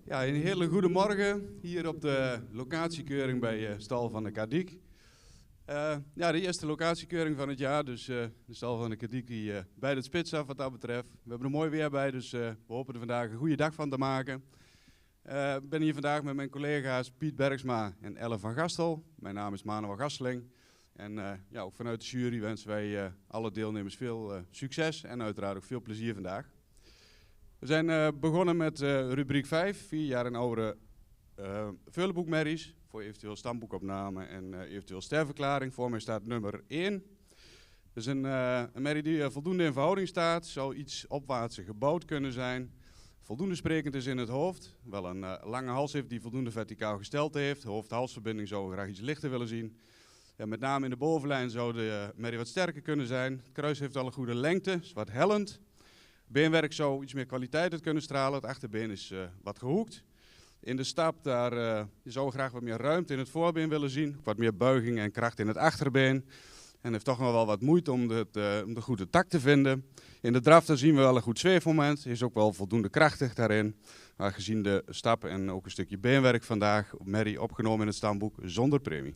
Ja, een hele goede morgen hier op de locatiekeuring bij Stal van de Kadiek. Ja, de eerste locatiekeuring van het jaar, dus de Stal van de Kadiek die bij de spits af wat dat betreft. We hebben er mooi weer bij, dus we hopen er vandaag een goede dag van te maken. Ik ben hier vandaag met mijn collega's Piet Bergsma en Ellen van Gastel. Mijn naam is Manuel Gasteling. En ja, ook vanuit de jury wensen wij alle deelnemers veel succes en uiteraard ook veel plezier vandaag. We zijn begonnen met rubriek 5, 4 jaar en oudere vullenboekmerries voor eventueel stamboekopname en eventueel sterverklaring. Voor mij staat nummer 1. Dus een merrie die voldoende in verhouding staat, zou iets opwaartse gebouwd kunnen zijn. Voldoende sprekend is in het hoofd, wel een lange hals heeft die voldoende verticaal gesteld heeft. Hoofd-halsverbinding zou we graag iets lichter willen zien. Ja, met name in de bovenlijn zou de merrie wat sterker kunnen zijn. Het kruis heeft al een goede lengte, is wat hellend. Beenwerk zou iets meer kwaliteit uit kunnen stralen. Het achterbeen is wat gehoekt. In de stap daar je zou graag wat meer ruimte in het voorbeen willen zien. Wat meer buiging en kracht in het achterbeen. En heeft toch nog wel wat moeite om de goede tak te vinden. In de draf daar zien we wel een goed zweefmoment. Is ook wel voldoende krachtig daarin. Maar gezien de stap en ook een stukje beenwerk vandaag op merrie opgenomen in het stamboek zonder premie.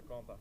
Kanta.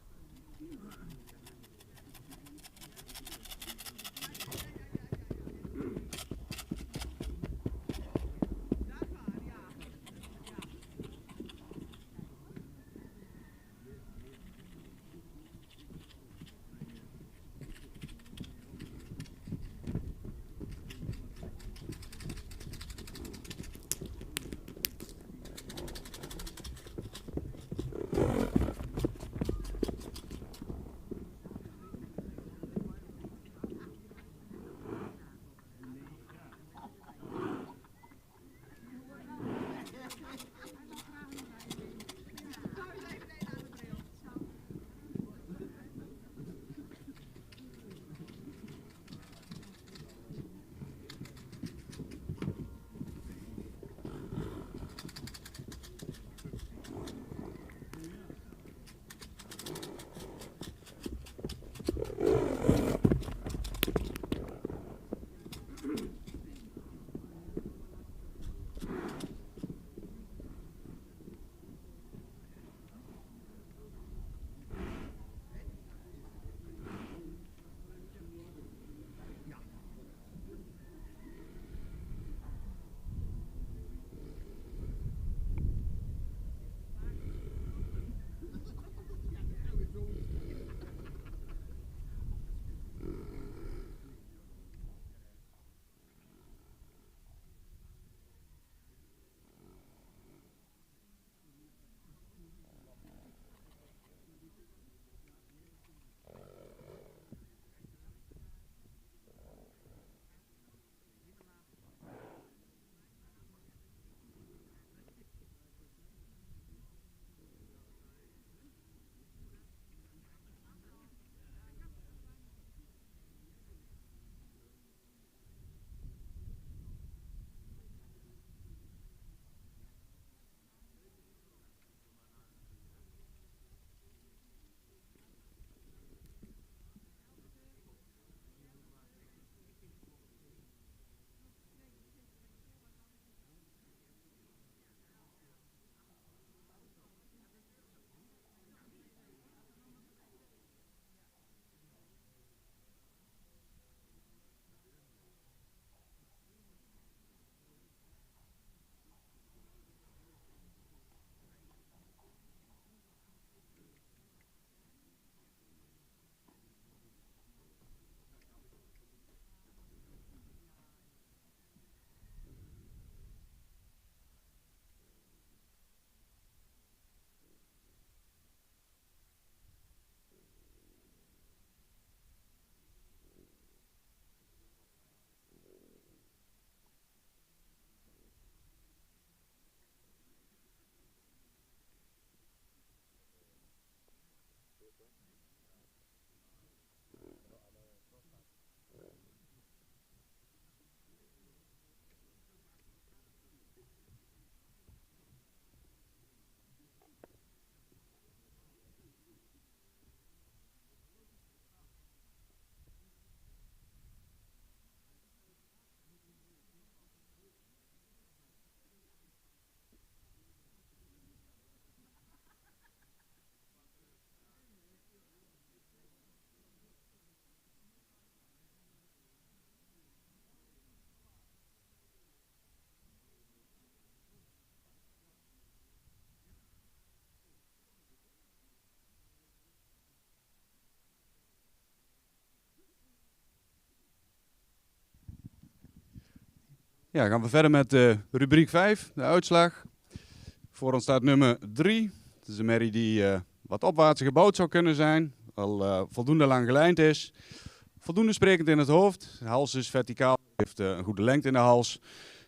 Ja, gaan we verder met rubriek 5, de uitslag. Voor ons staat nummer 3. Het is een merrie die wat opwaarts gebouwd zou kunnen zijn, al voldoende lang gelijnd is. Voldoende sprekend in het hoofd. De hals is verticaal, heeft een goede lengte in de hals.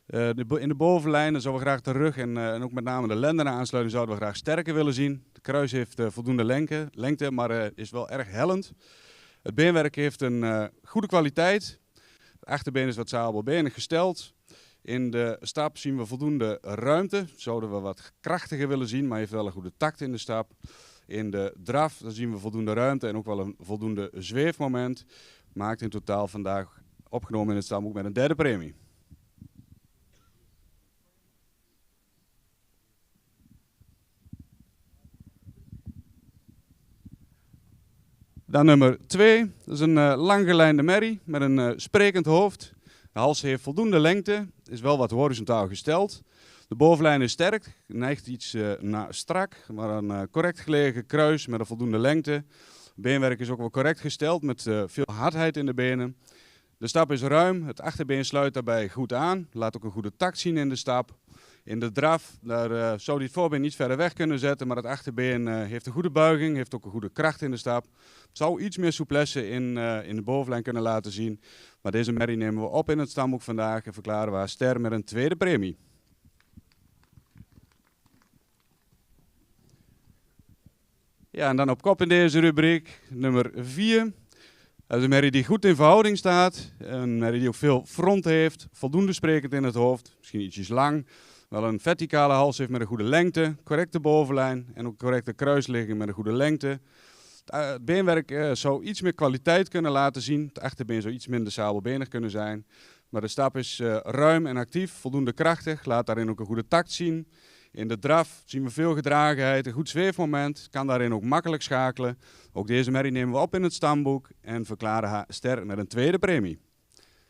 In de bovenlijnen zouden we graag de rug en ook met name de lendenen-aansluiting zouden we graag sterker willen zien. De kruis heeft voldoende lengte, maar is wel erg hellend. Het beenwerk heeft een goede kwaliteit. Het achterbeen is wat sabelbenig gesteld. In de stap zien we voldoende ruimte. Zouden we wat krachtiger willen zien, maar heeft wel een goede takt in de stap. In de draf dan zien we voldoende ruimte en ook wel een voldoende zweefmoment. Maakt in totaal vandaag opgenomen in het stamboek met een derde premie. Dan nummer 2. Dat is een langgelijnde merrie met een sprekend hoofd. De hals heeft voldoende lengte, is wel wat horizontaal gesteld. De bovenlijn is sterk, neigt iets naar strak, maar een correct gelegen kruis met een voldoende lengte. Het beenwerk is ook wel correct gesteld met veel hardheid in de benen. De stap is ruim, het achterbeen sluit daarbij goed aan, laat ook een goede takt zien in de stap. In de draf, daar zou hij het voorbeen iets verder weg kunnen zetten, maar het achterbeen heeft een goede buiging, heeft ook een goede kracht in de stap. Zou iets meer souplesse in de bovenlijn kunnen laten zien. Maar deze merrie nemen we op in het stamboek vandaag en verklaren we haar ster met een tweede premie. Ja, en dan op kop in deze rubriek, nummer 4. Dat is een merrie die goed in verhouding staat. Een merrie die ook veel front heeft, voldoende sprekend in het hoofd, misschien ietsjes lang. Wel een verticale hals heeft met een goede lengte, correcte bovenlijn en ook correcte kruisligging met een goede lengte. Het beenwerk zou iets meer kwaliteit kunnen laten zien. Het achterbeen zou iets minder sabelbenig kunnen zijn. Maar de stap is ruim en actief, voldoende krachtig. Laat daarin ook een goede takt zien. In de draf zien we veel gedragenheid, een goed zweefmoment. Kan daarin ook makkelijk schakelen. Ook deze merrie nemen we op in het stamboek en verklaren haar ster met een tweede premie.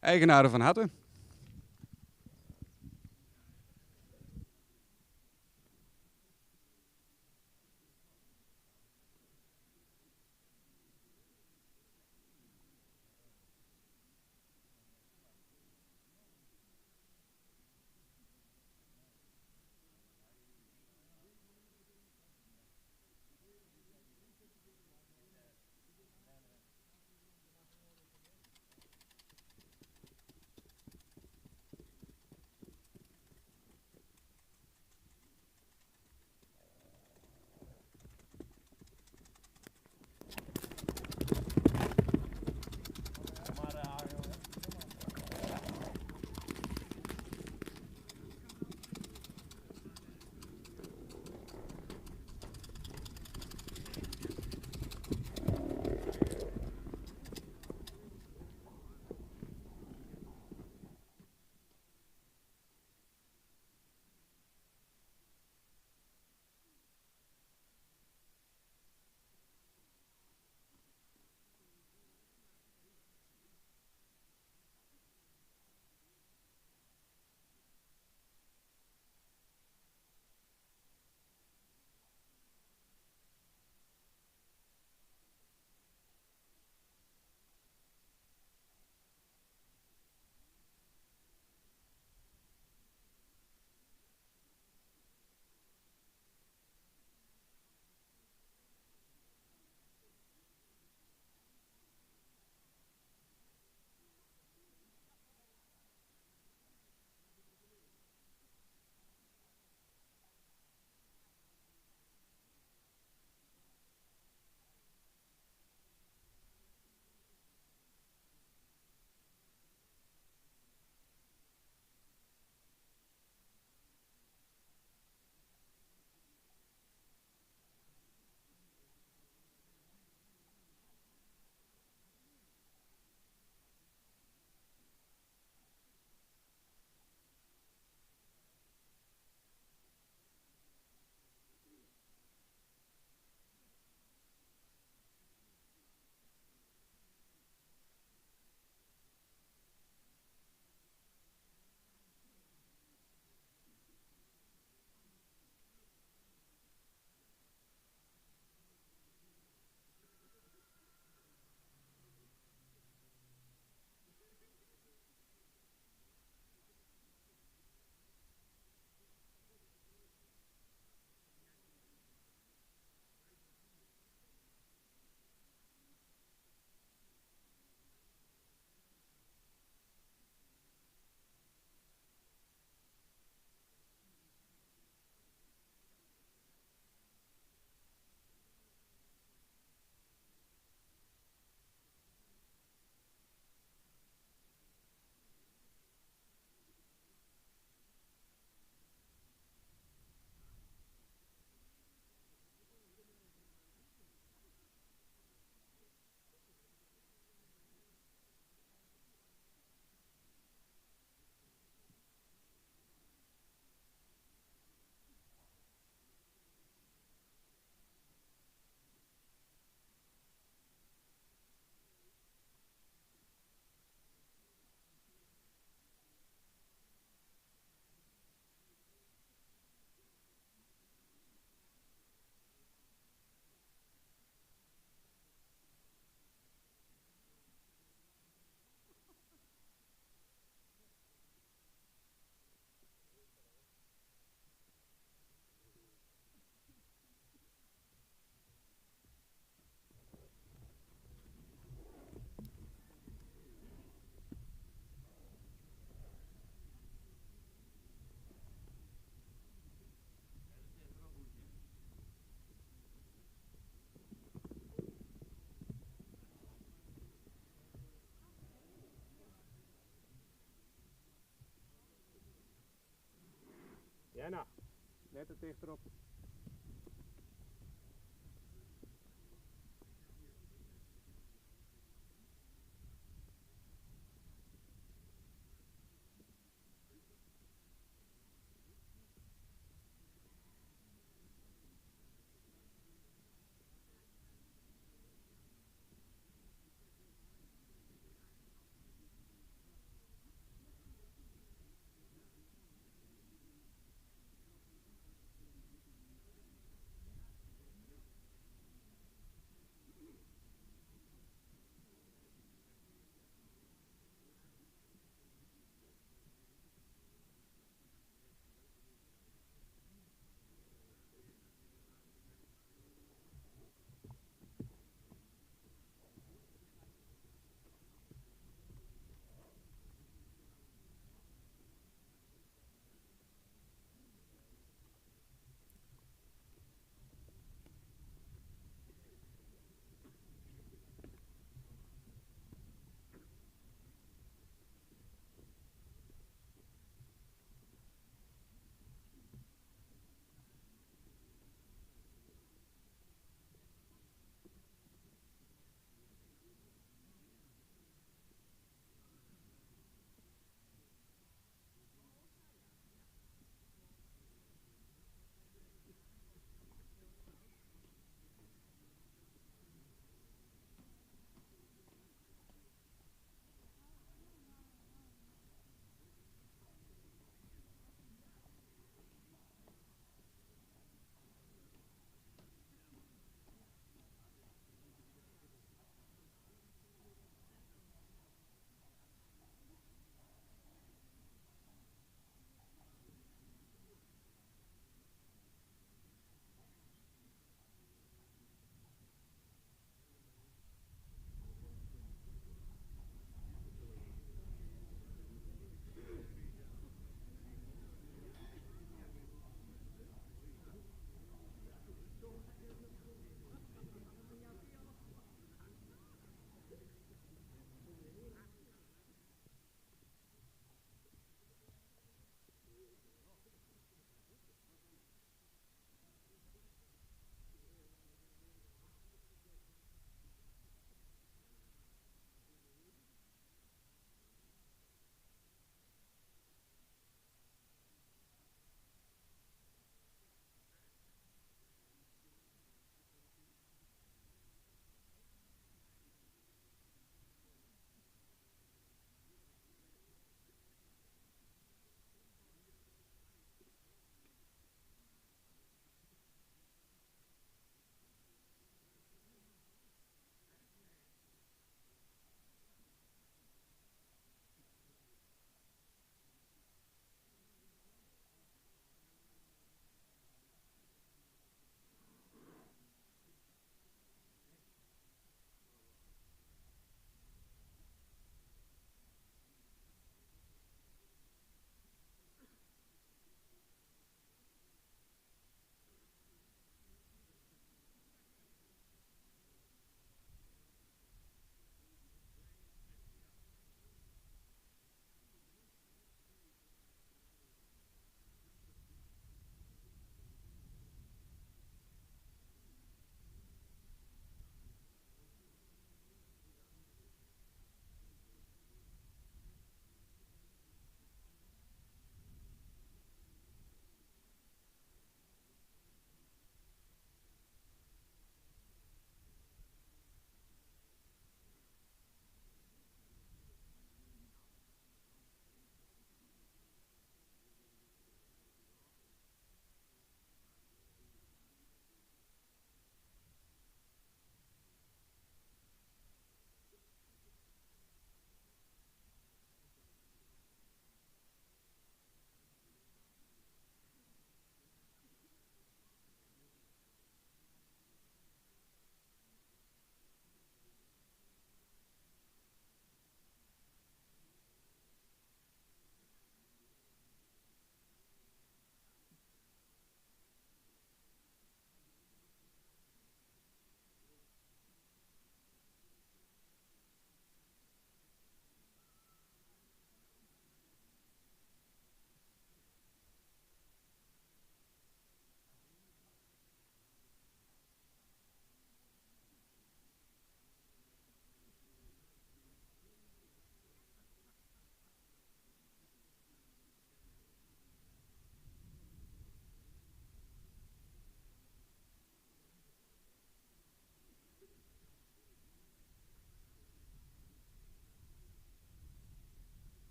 Eigenaren van harte. Jenna, net er dichterop.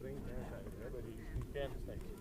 springtuin zijn, bij die kernstation.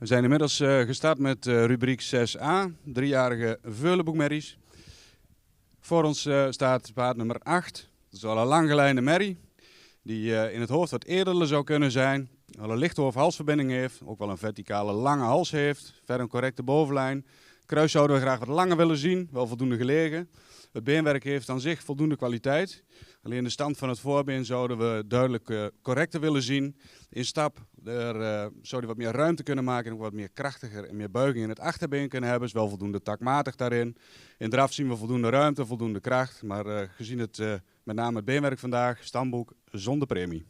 We zijn inmiddels gestart met rubriek 6a, driejarige veulenboekmerries. Voor ons staat paard nummer 8. Dat is wel een langgeleide merrie, die in het hoofd wat eerder zou kunnen zijn. Wel een lichte hoofd-halsverbinding heeft, ook wel een verticale lange hals heeft. Verder een correcte bovenlijn. Kruis zouden we graag wat langer willen zien, wel voldoende gelegen. Het beenwerk heeft aan zich voldoende kwaliteit. Alleen de stand van het voorbeen zouden we duidelijk correcter willen zien. In stap zou hij wat meer ruimte kunnen maken en ook wat meer krachtiger en meer buiging in het achterbeen kunnen hebben. Is wel voldoende takmatig daarin. In draf zien we voldoende ruimte, voldoende kracht. Maar gezien het met name het beenwerk vandaag, stamboek zonder premie.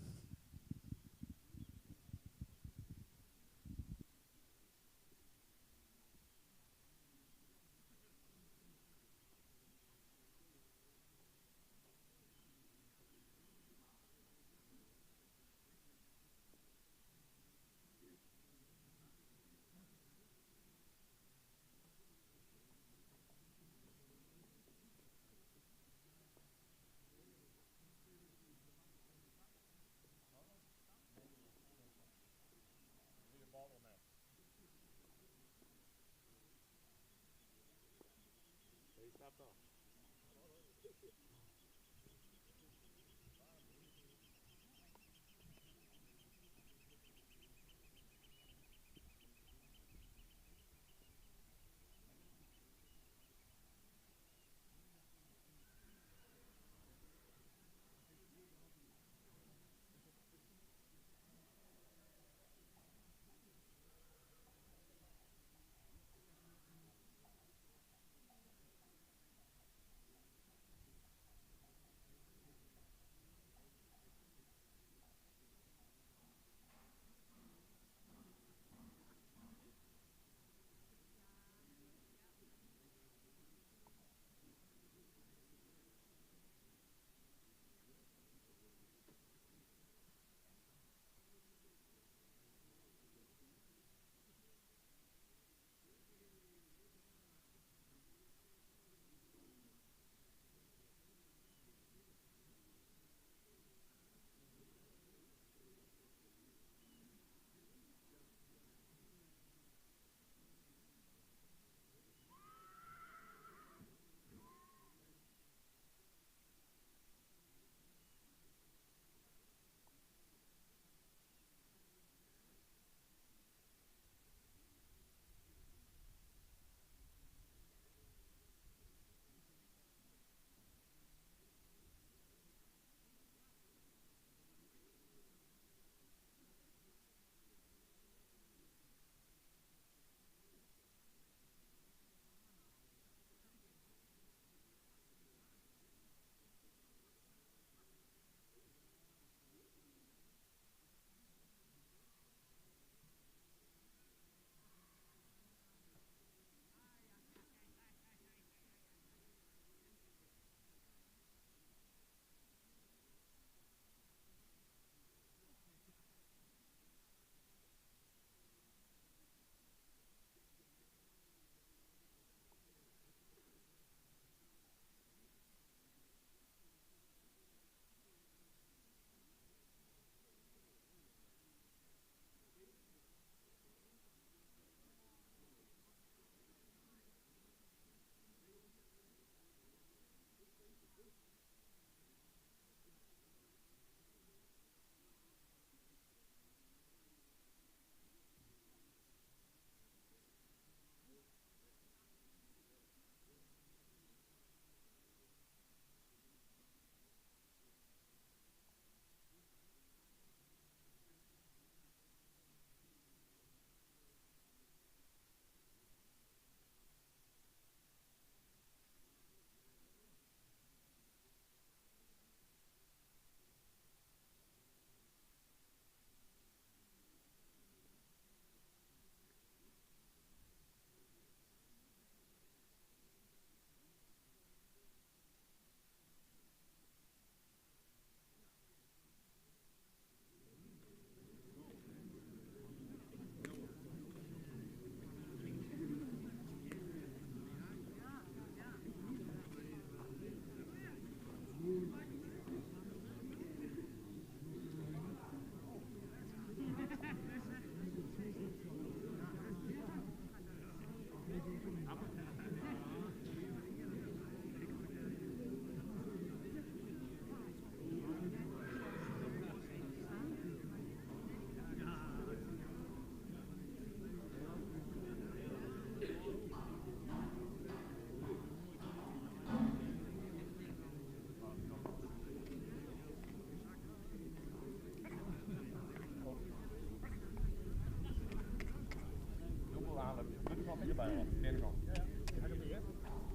Hierbij nog, de ene kant.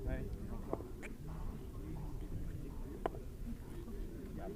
Nee. Ja,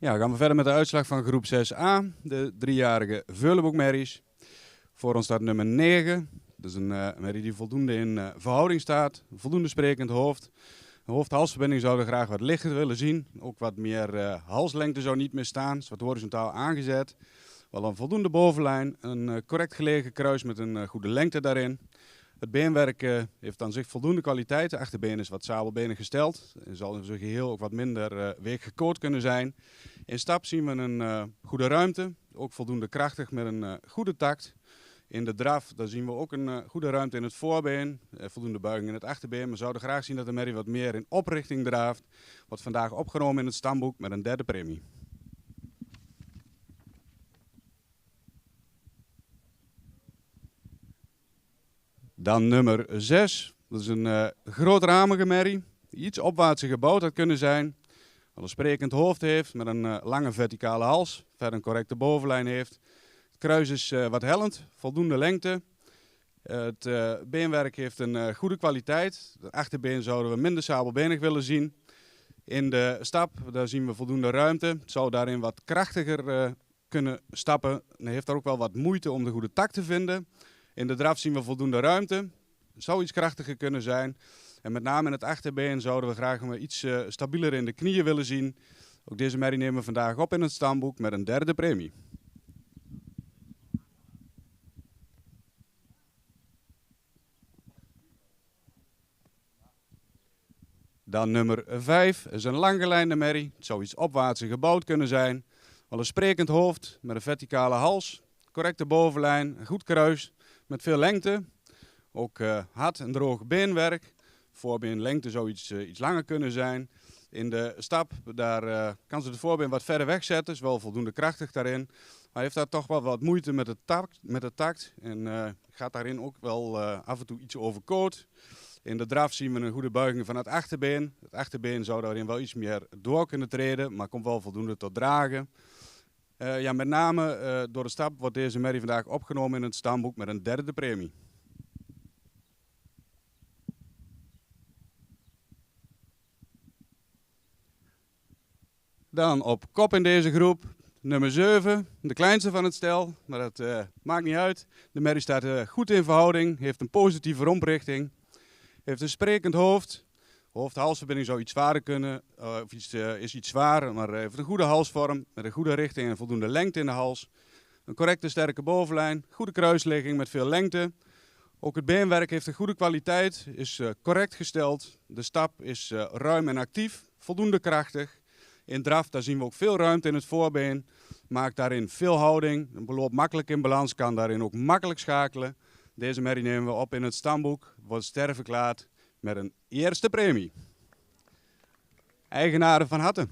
Ja, dan gaan we verder met de uitslag van groep 6a, de 3-jarige Veulenboekmerries. Voor ons staat nummer 9. Dat is een merrie die voldoende in verhouding staat, voldoende sprekend hoofd. De hoofd-halsverbinding zouden we graag wat lichter willen zien. Ook wat meer halslengte zou niet meer staan, is wat horizontaal aangezet. Wel een voldoende bovenlijn, een correct gelegen kruis met een goede lengte daarin. Het beenwerk heeft aan zich voldoende kwaliteit. De achterbeen is wat sabelbenig gesteld. En zal in zijn geheel ook wat minder weekgekoord kunnen zijn. In stap zien we een goede ruimte. Ook voldoende krachtig met een goede takt. In de draf daar zien we ook een goede ruimte in het voorbeen. Voldoende buiging in het achterbeen. Maar we zouden graag zien dat de merrie wat meer in oprichting draaft. Wordt vandaag opgenomen in het stamboek met een 3e premie. Dan nummer 6. Dat is een grootramige merrie. Die iets opwaartser gebouwd had kunnen zijn. Wel een sprekend hoofd heeft met een lange verticale hals. Verder een correcte bovenlijn heeft. Het kruis is wat hellend, voldoende lengte. Het beenwerk heeft een goede kwaliteit. Het achterbeen zouden we minder sabelbenig willen zien. In de stap daar zien we voldoende ruimte. Het zou daarin wat krachtiger kunnen stappen. Hij heeft daar ook wel wat moeite om de goede tak te vinden. In de draf zien we voldoende ruimte. Het zou iets krachtiger kunnen zijn. En met name in het achterbeen zouden we graag iets stabieler in de knieën willen zien. Ook deze merrie nemen we vandaag op in het stamboek met een 3e premie. Dan nummer 5 is een langgelijnde merrie. Het zou iets opwaartser gebouwd kunnen zijn. Wel een sprekend hoofd met een verticale hals. Correcte bovenlijn, een goed kruis met veel lengte. Ook hard en droog beenwerk. Voorbeenlengte zou iets langer kunnen zijn. In de stap daar kan ze het voorbeen wat verder wegzetten. Is wel voldoende krachtig daarin. Maar heeft daar toch wel wat moeite met de takt. En gaat daarin ook wel af en toe iets overkoord. In de draf zien we een goede buiging van het achterbeen. Het achterbeen zou daarin wel iets meer door kunnen treden, maar komt wel voldoende tot dragen. Ja, met name door de stap wordt deze merrie vandaag opgenomen in het stamboek met een 3e premie. Dan op kop in deze groep, nummer 7, de kleinste van het stel, maar dat maakt niet uit. De merrie staat goed in verhouding, heeft een positieve romprichting, heeft een sprekend hoofd. Hoofd-halsverbinding zou iets zwaarder kunnen, is iets zwaar, maar heeft een goede halsvorm met een goede richting en voldoende lengte in de hals. Een correcte sterke bovenlijn, goede kruisligging met veel lengte. Ook het beenwerk heeft een goede kwaliteit, is correct gesteld. De stap is ruim en actief, voldoende krachtig. In draf daar zien we ook veel ruimte in het voorbeen, maakt daarin veel houding, loopt makkelijk in balans, kan daarin ook makkelijk schakelen. Deze merrie nemen we op in het stamboek, wordt sterverklaard met een 1e premie. Eigenaren van harte.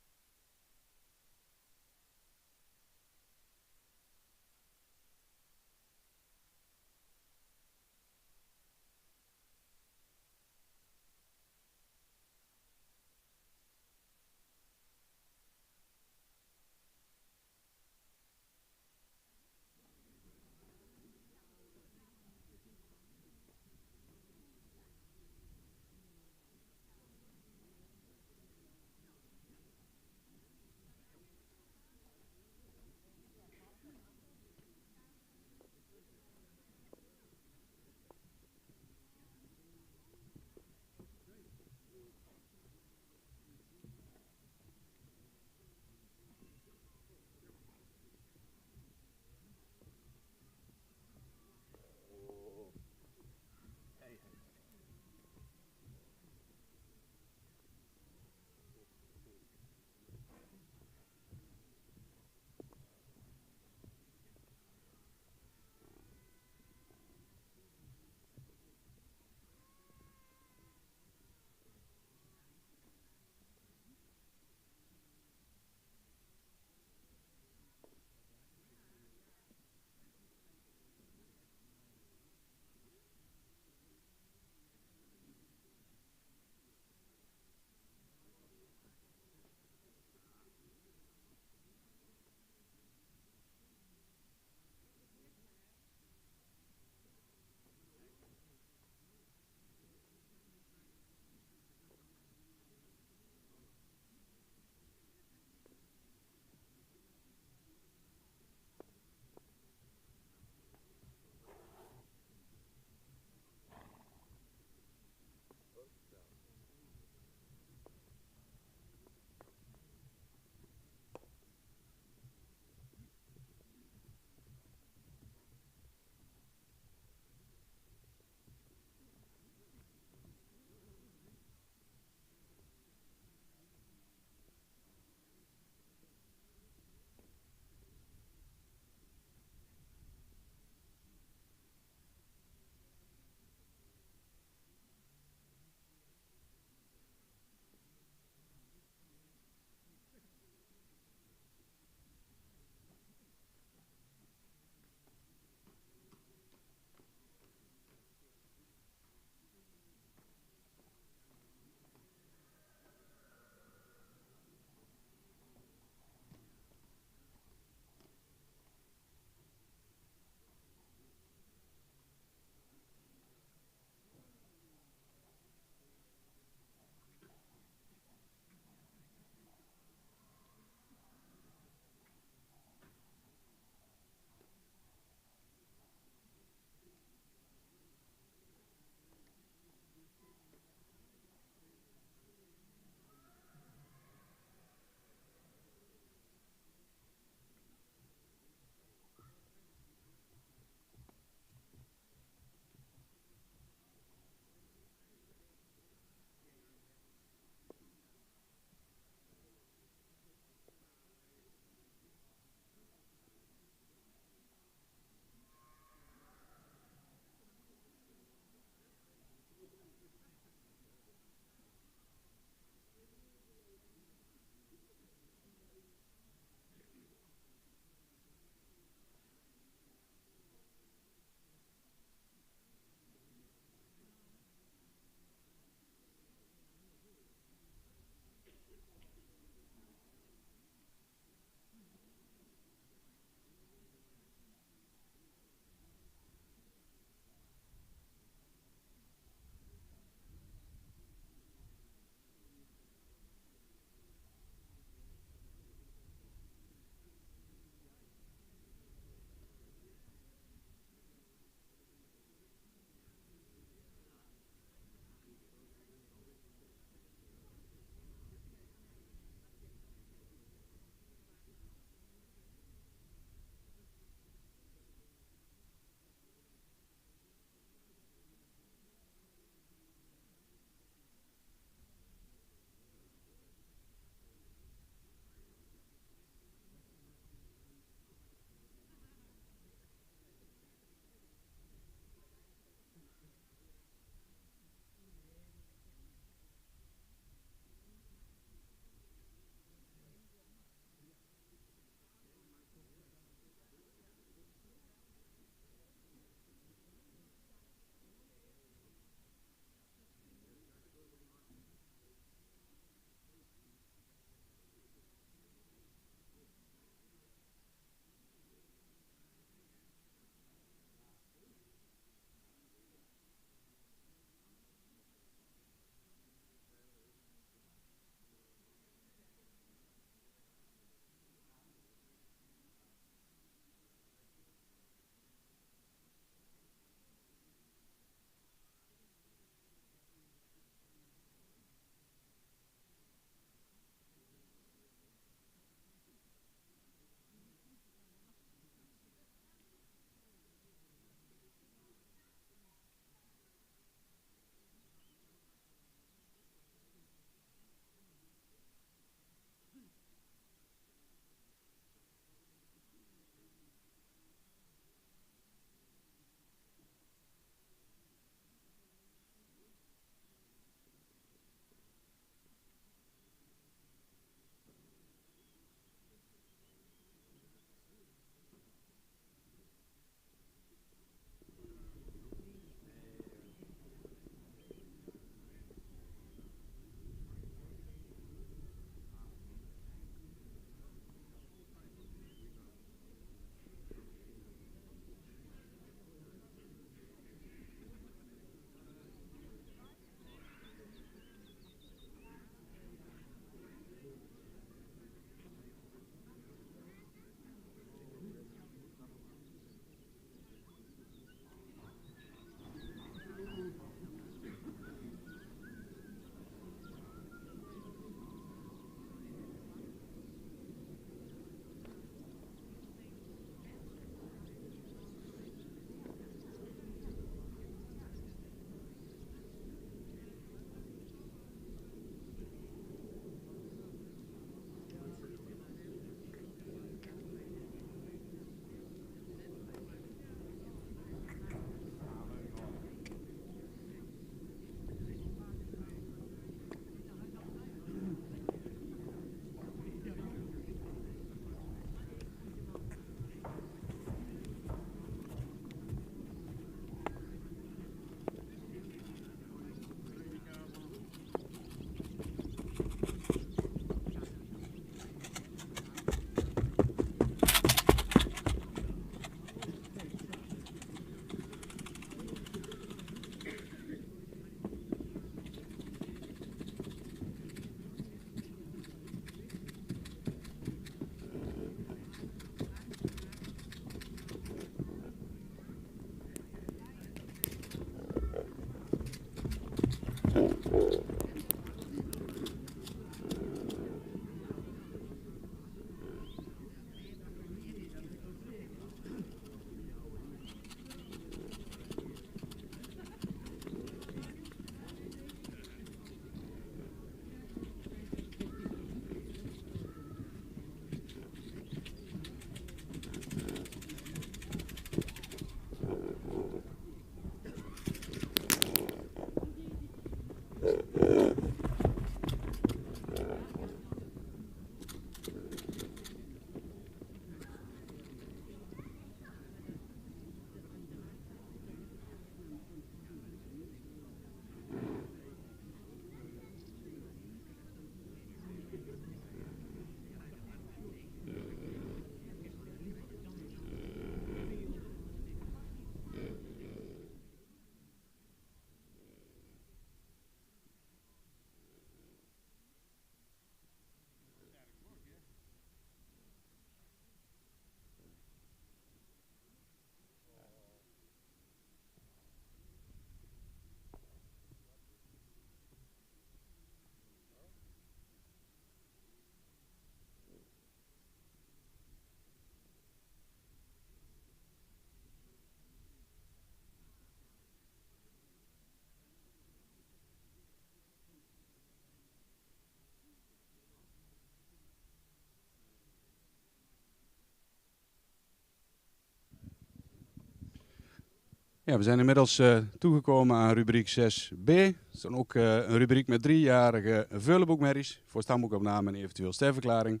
Ja, we zijn inmiddels toegekomen aan rubriek 6b. Dat is dan ook een rubriek met 3-jarige veulenboekmerries voor stamboekopname en eventueel sterverklaring.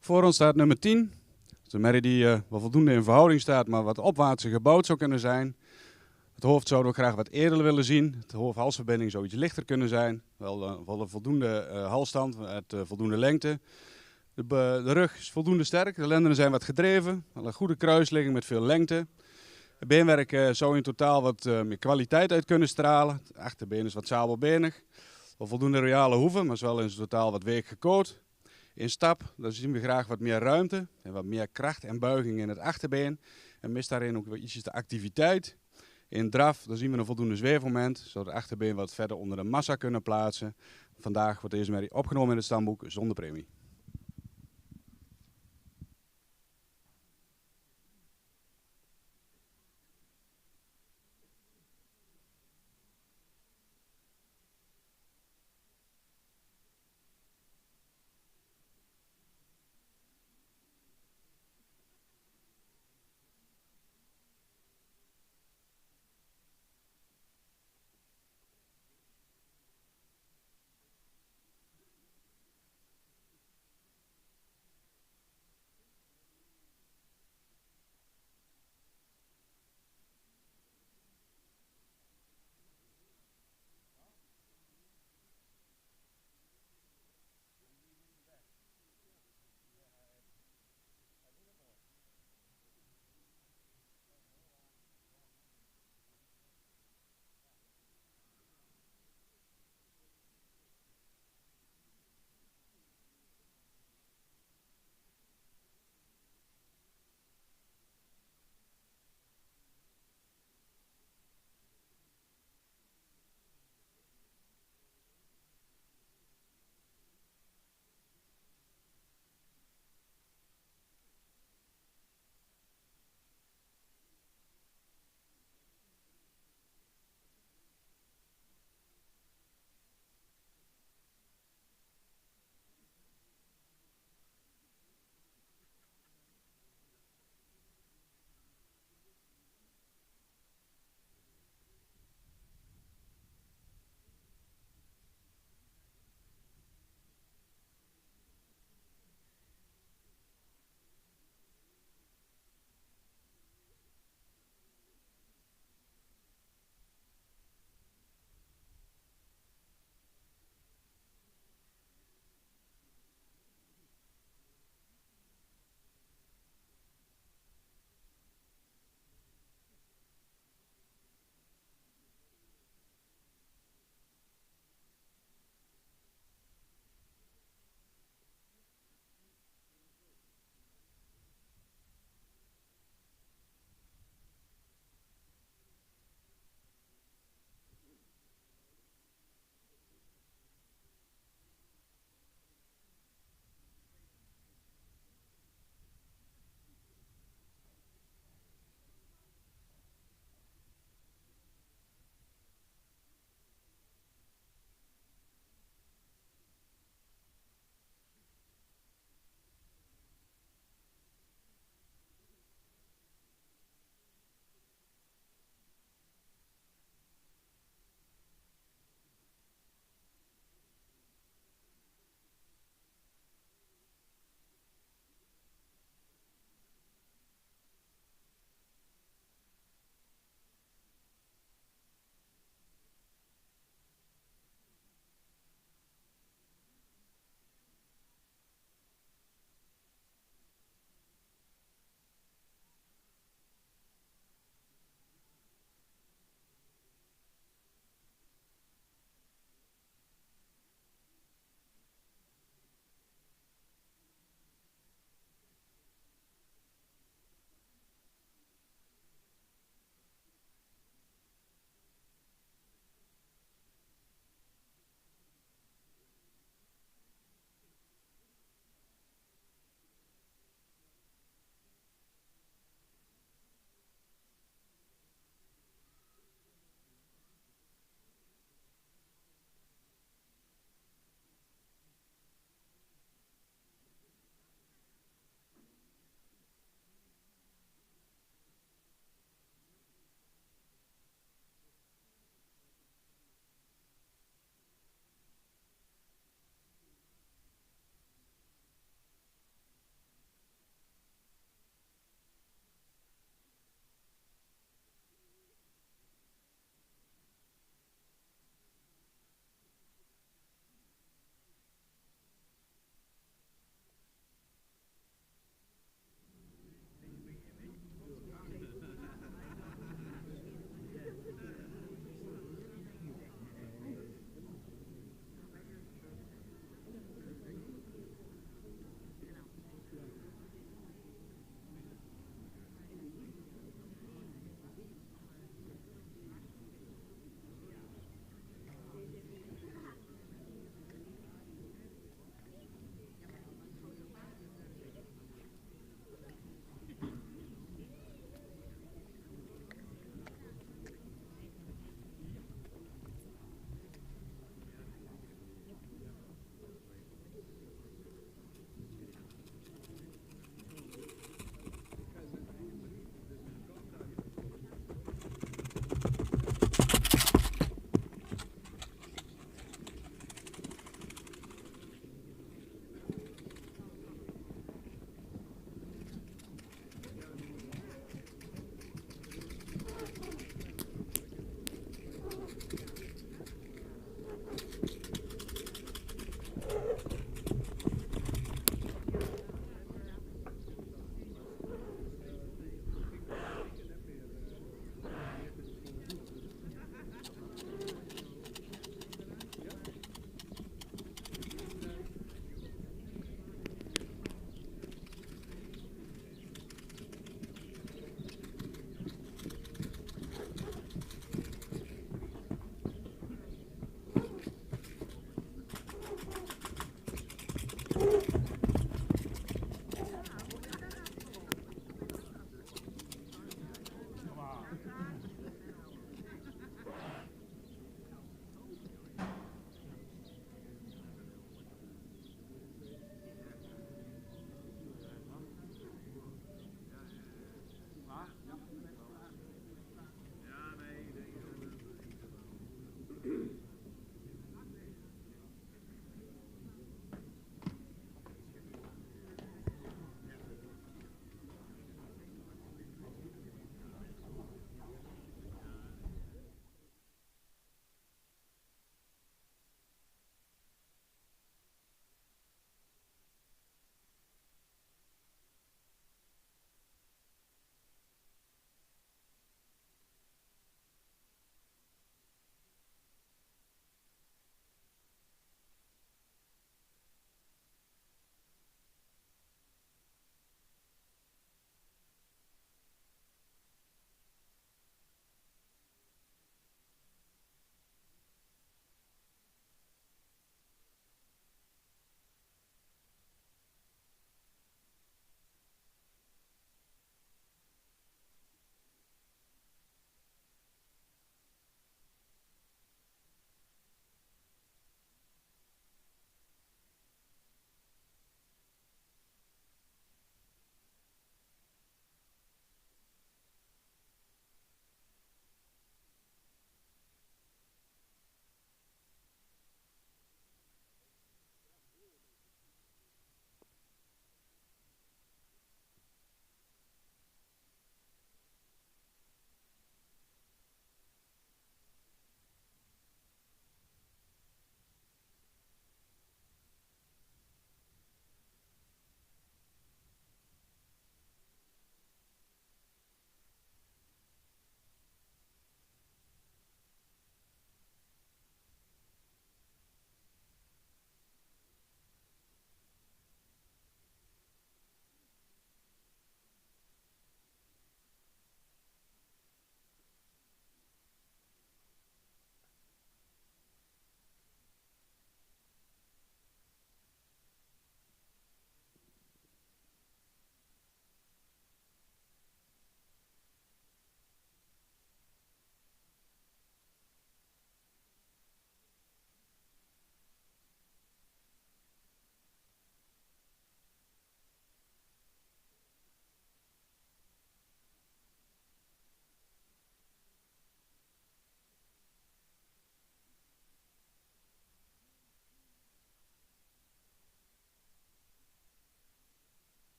Voor ons staat nummer 10. Dat is een merrie die wel voldoende in verhouding staat, maar wat opwaartser gebouwd zou kunnen zijn. Het hoofd zouden we graag wat eerder willen zien. De hoofd-halsverbinding zou iets lichter kunnen zijn. Wel een voldoende halsstand met voldoende lengte. De rug is voldoende sterk. De lendenen zijn wat gedreven. Wel een goede kruisligging met veel lengte. Het beenwerk zou in totaal wat meer kwaliteit uit kunnen stralen. Het achterbeen is wat sabelbenig. Wel voldoende royale hoeven, maar is wel in totaal wat week gekoot. In stap, dan zien we graag wat meer ruimte en wat meer kracht en buiging in het achterbeen. En mist daarin ook wel ietsjes de activiteit. In draf, dan zien we een voldoende zweefmoment, zodat het achterbeen wat verder onder de massa kunnen plaatsen. Vandaag wordt deze merrie opgenomen in het stamboek zonder premie.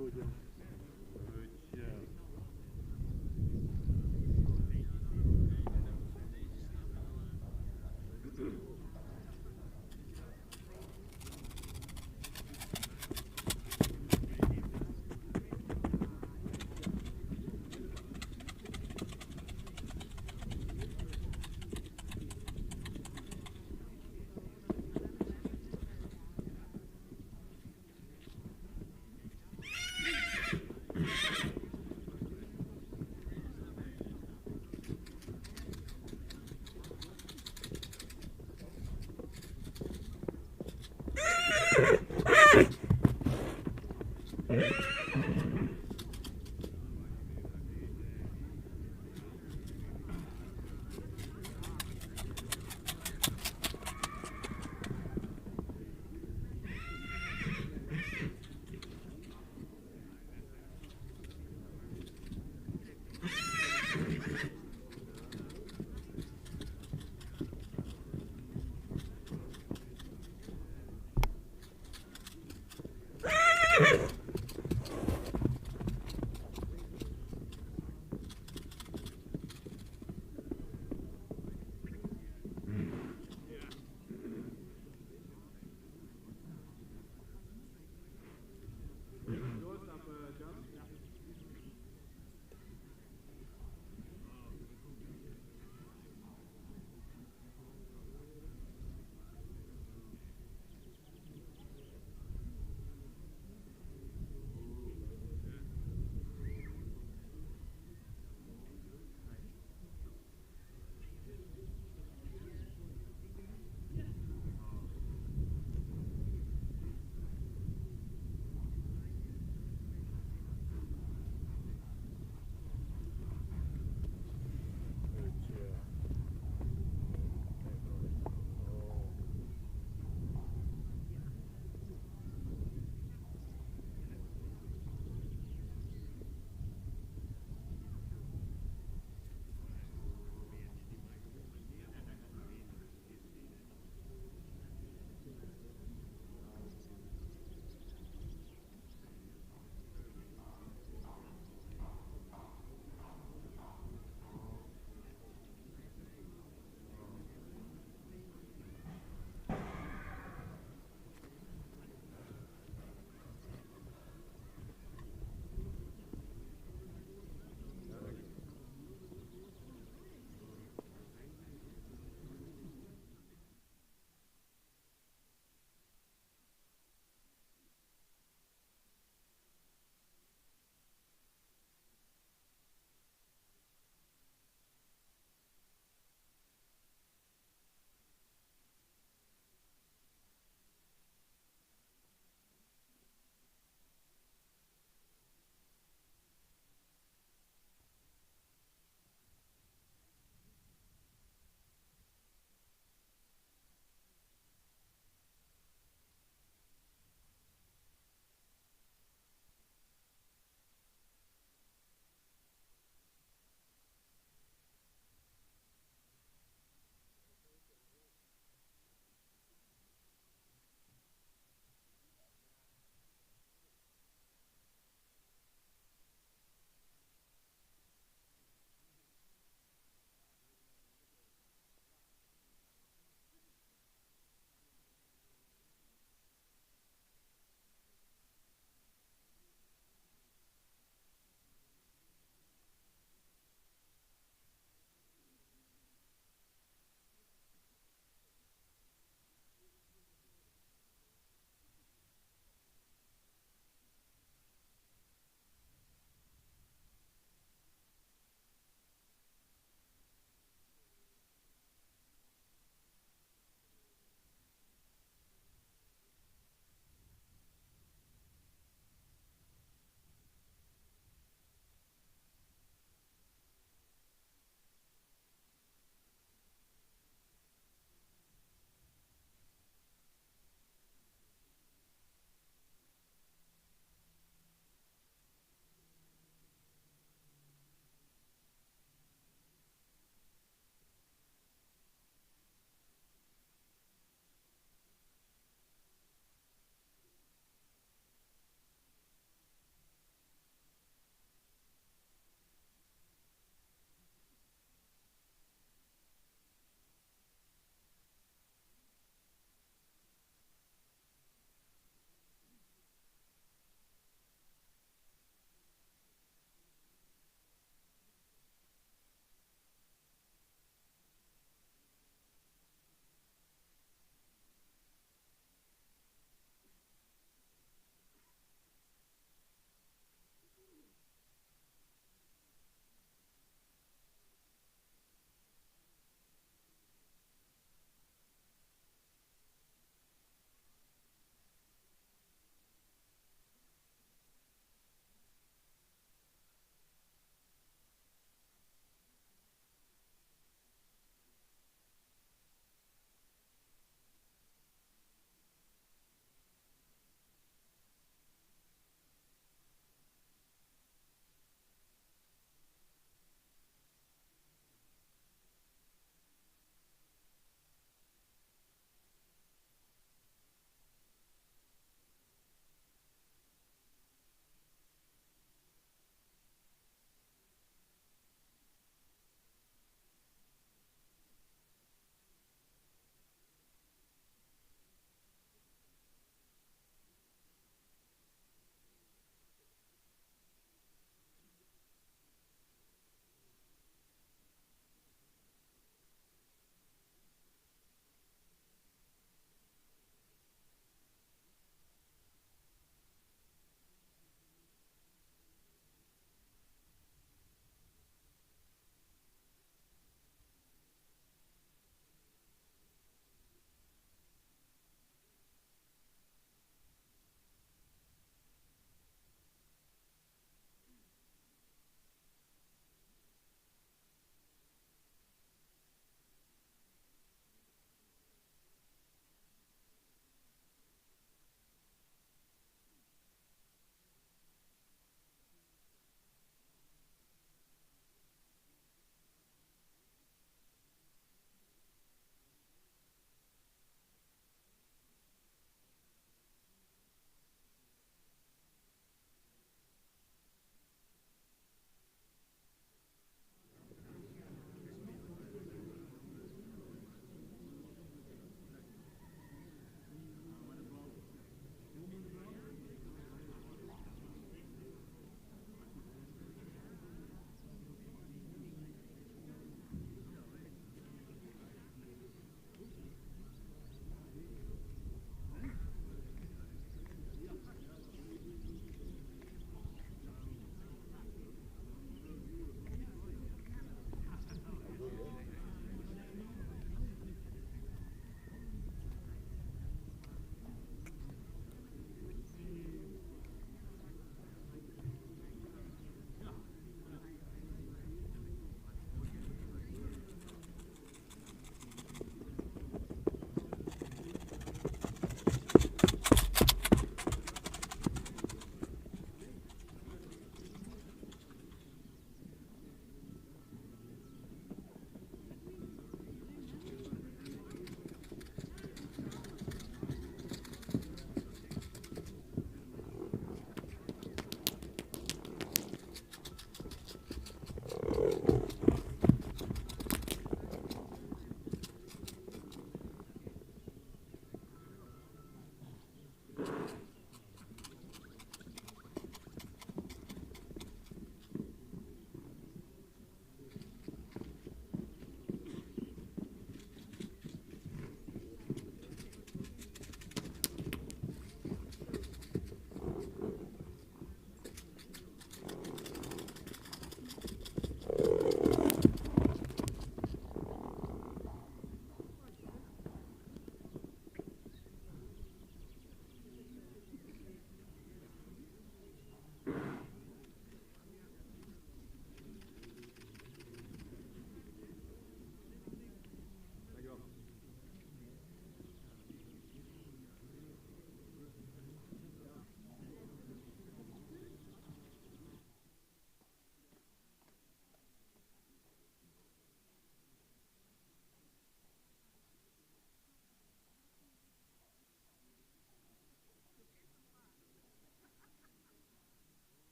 Goed, ja.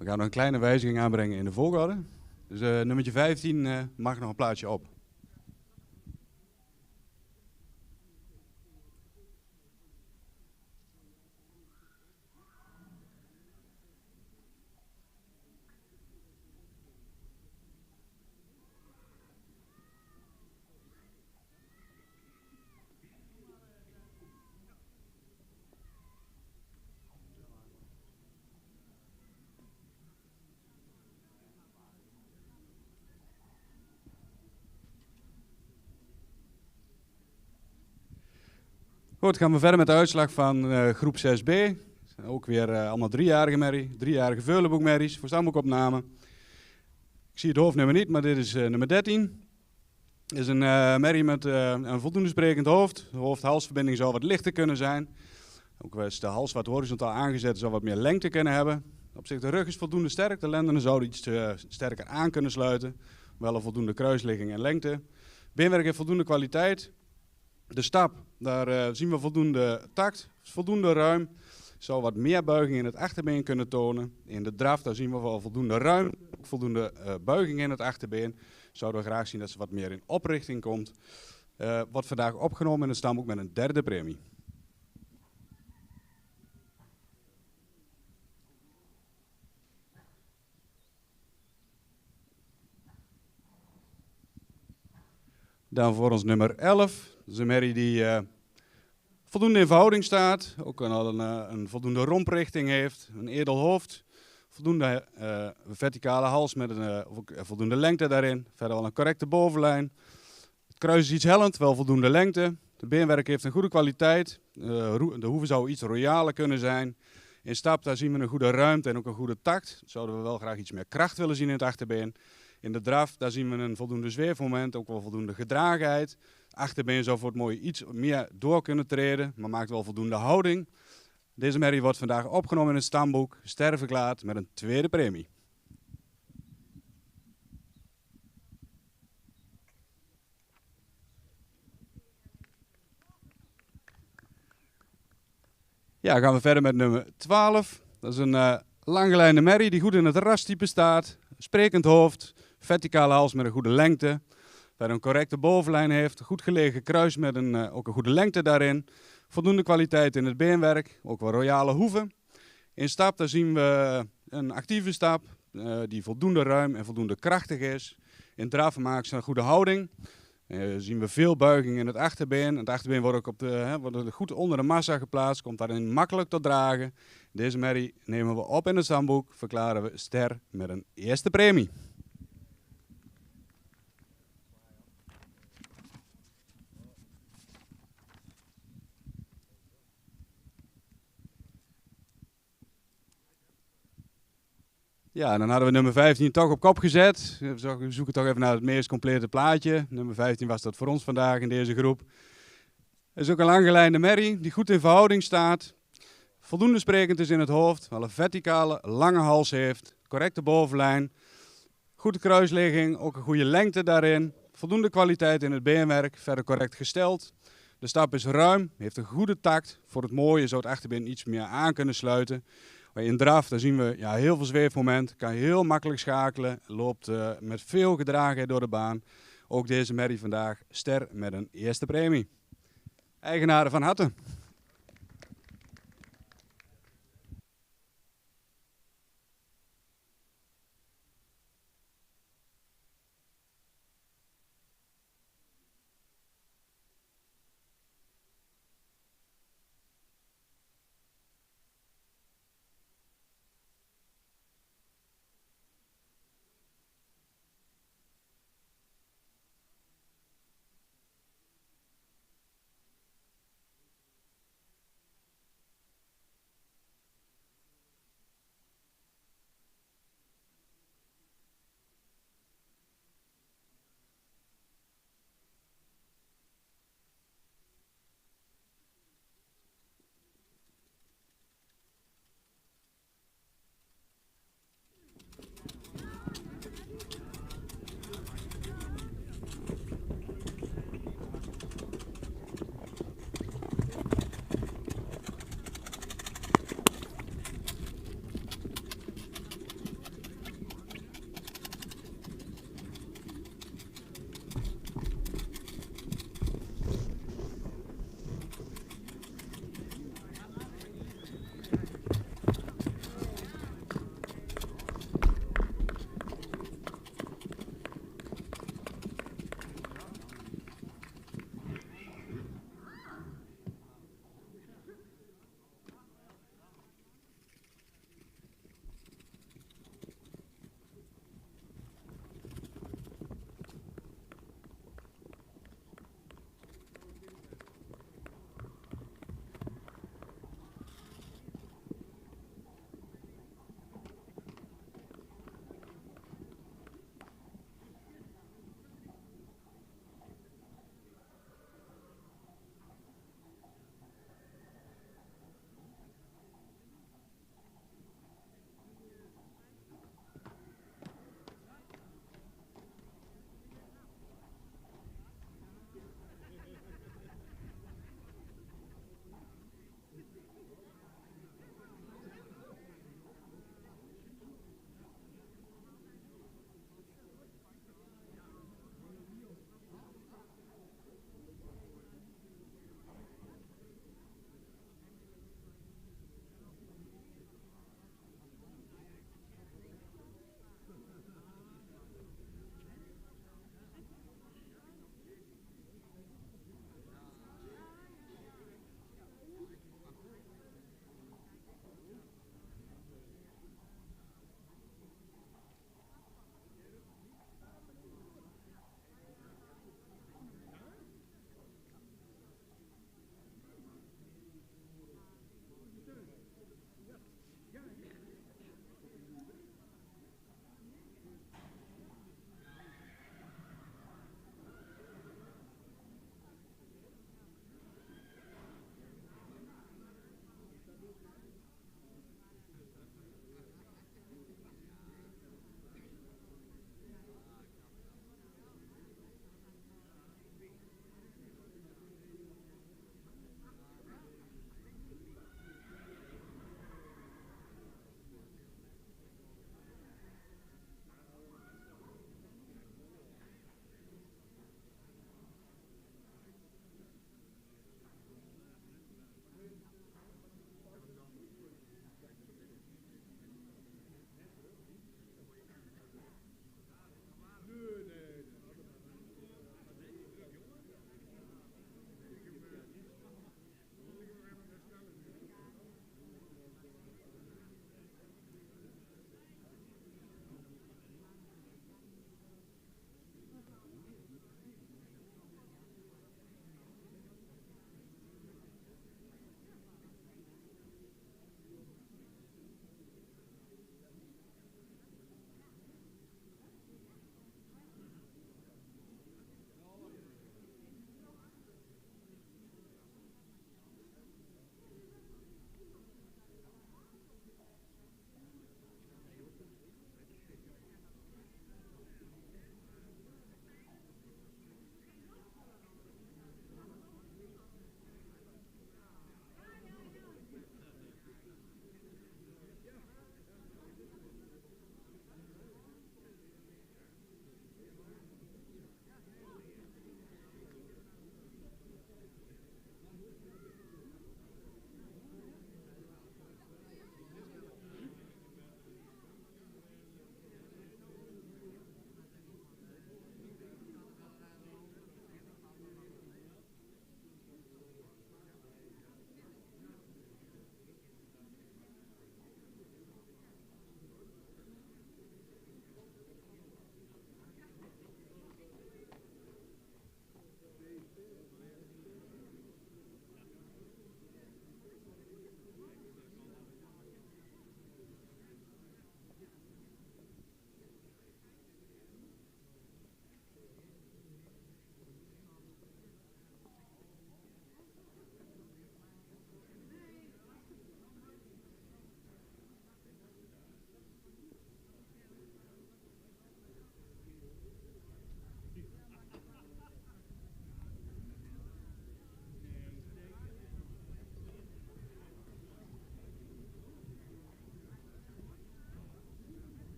We gaan nog een kleine wijziging aanbrengen in de volgorde. Dus nummertje 15 mag nog een plaatsje op. Goed, gaan we verder met de uitslag van groep 6b. Ook weer allemaal driejarige veulenboekmerries voor stamboekopname. Ik zie het hoofdnummer niet, maar dit is nummer 13. Dit is een merrie met een voldoende sprekend hoofd. De hoofd-halsverbinding zou wat lichter kunnen zijn. Ook is de hals wat horizontaal aangezet, zou wat meer lengte kunnen hebben. Op zich de rug is voldoende sterk, de lendenen zouden iets sterker aan kunnen sluiten. Wel een voldoende kruisligging en lengte. Beenwerk heeft voldoende kwaliteit. De stap, daar zien we voldoende takt, voldoende ruim. Zou wat meer buiging in het achterbeen kunnen tonen. In de draf, daar zien we wel voldoende ruim, voldoende buiging in het achterbeen. Zouden we graag zien dat ze wat meer in oprichting komt. Wordt vandaag opgenomen in het stamboek met een derde premie. Dan voor ons nummer 11. Dat is een merrie die voldoende in verhouding staat. Ook een voldoende romprichting heeft. Een edel hoofd. Voldoende verticale hals met voldoende lengte daarin. Verder wel een correcte bovenlijn. Het kruis is iets hellend, wel voldoende lengte. De beenwerk heeft een goede kwaliteit. De hoeven zou iets royaler kunnen zijn. In stap daar zien we een goede ruimte en ook een goede takt. Zouden we wel graag iets meer kracht willen zien in het achterbeen. In de draf daar zien we een voldoende zweefmoment, ook wel voldoende gedragenheid. Het achterbeen zou voor het mooie iets meer door kunnen treden, maar maakt wel voldoende houding. Deze merrie wordt vandaag opgenomen in het stamboek, sterrenverklaard met een tweede premie. Ja, gaan we verder met nummer 12. Dat is een langgeleide merrie die goed in het rastype staat. Sprekend hoofd, verticale hals met een goede lengte. Verder een correcte bovenlijn heeft, goed gelegen kruis met ook een goede lengte daarin. Voldoende kwaliteit in het beenwerk, ook wel royale hoeven. In stap daar zien we een actieve stap die voldoende ruim en voldoende krachtig is. In draf maakt ze een goede houding. Zien we veel buiging in het achterbeen. Het achterbeen wordt ook wordt goed onder de massa geplaatst, komt daarin makkelijk tot dragen. Deze merrie nemen we op in het stamboek, verklaren we ster met een eerste premie. Ja, dan hadden we nummer 15 toch op kop gezet. We zoeken toch even naar het meest complete plaatje. Nummer 15 was dat voor ons vandaag in deze groep. Het is ook een langgeleide merrie die goed in verhouding staat. Voldoende sprekend is in het hoofd, wel een verticale, lange hals heeft. Correcte bovenlijn. Goede kruisligging, ook een goede lengte daarin. Voldoende kwaliteit in het beenwerk, verder correct gesteld. De stap is ruim, heeft een goede takt. Voor het mooie zou het achterbeen iets meer aan kunnen sluiten. In draf daar zien we heel veel zweefmoment, kan heel makkelijk schakelen, loopt met veel gedragenheid door de baan. Ook deze merrie vandaag ster met een eerste premie. Eigenaren van harte.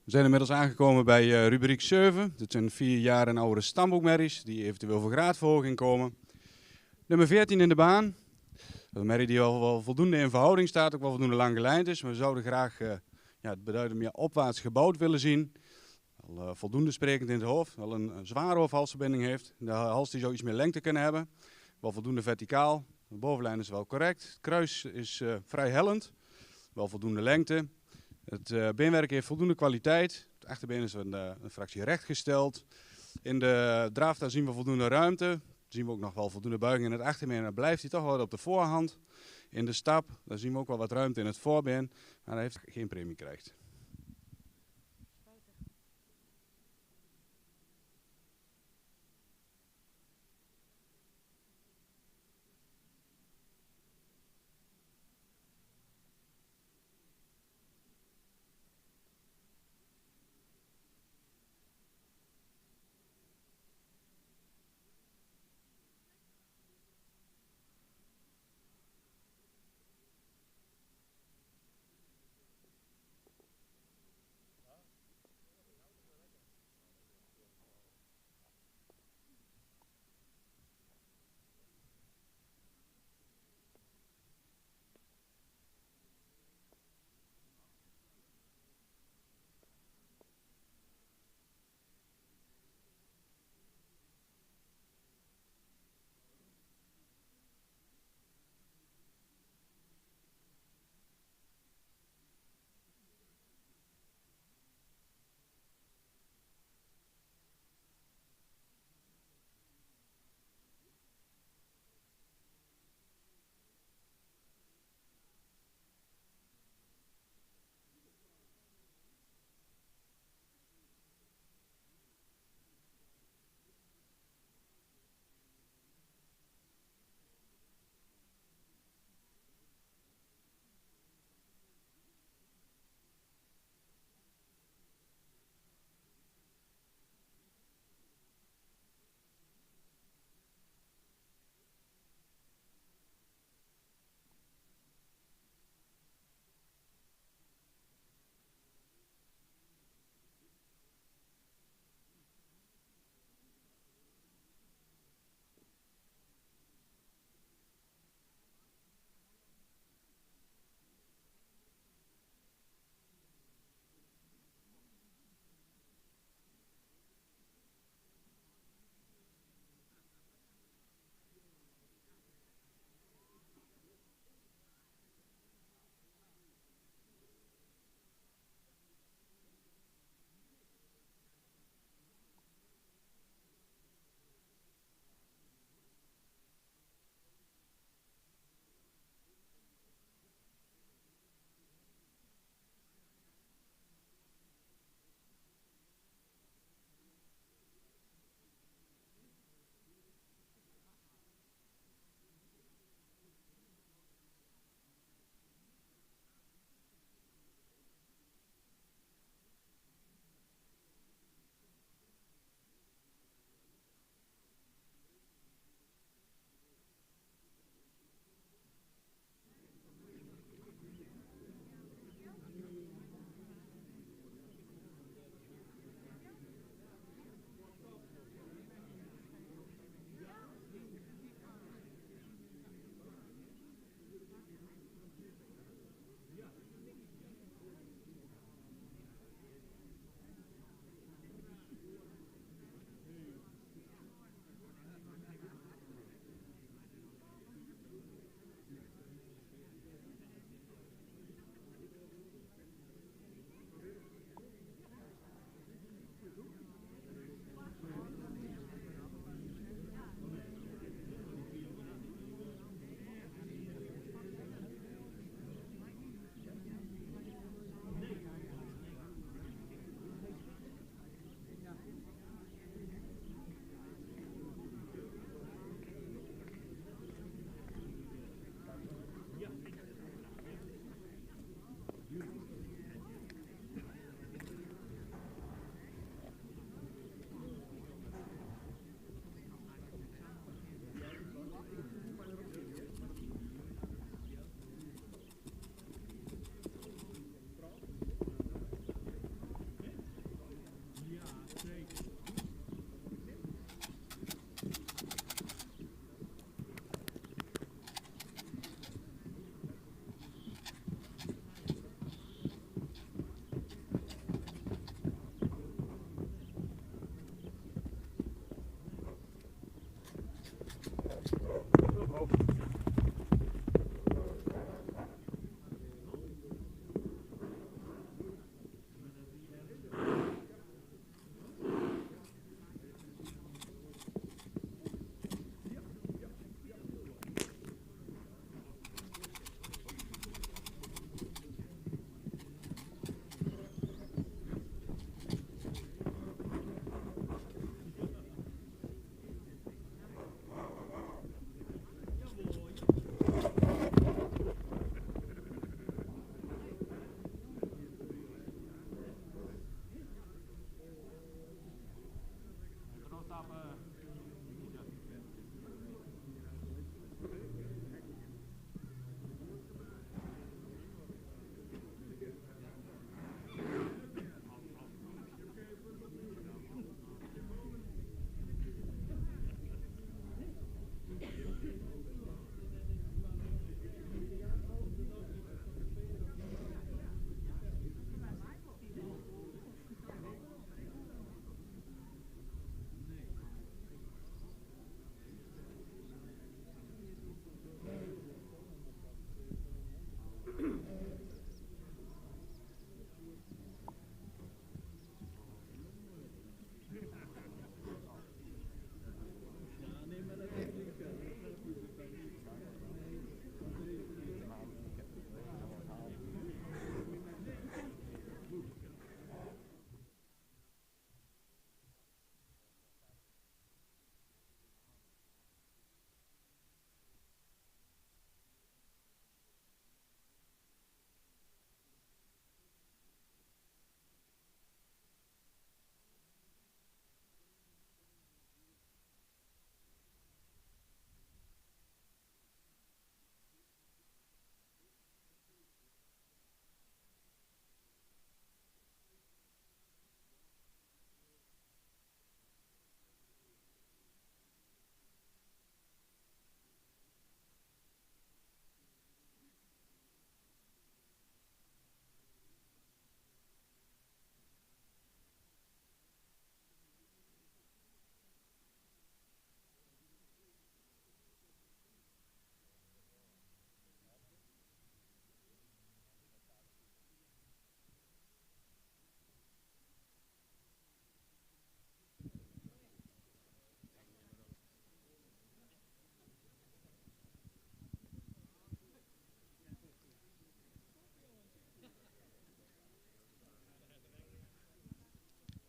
We zijn inmiddels aangekomen bij rubriek 7. Dit zijn 4 jaar en oudere stamboekmerries die eventueel voor graadverhoging komen. Nummer 14 in de baan. Een merrie die wel voldoende in verhouding staat, ook wel voldoende lang gelijnd is. Maar we zouden graag het beduidend meer opwaarts gebouwd willen zien. Wel, voldoende sprekend in het hoofd, wel een zware hoofdhalsverbinding heeft. De hals die zou iets meer lengte kunnen hebben. Wel voldoende verticaal. De bovenlijn is wel correct. Het kruis is vrij hellend. Wel voldoende lengte. Het beenwerk heeft voldoende kwaliteit. Het achterbeen is een fractie rechtgesteld. In de draafta zien we voldoende ruimte. Zien we ook nog wel voldoende buiging in het achterbeen. En dan blijft hij toch wel op de voorhand. In de stap, daar zien we ook wel wat ruimte in het voorbeen. Maar hij heeft geen premie krijgt.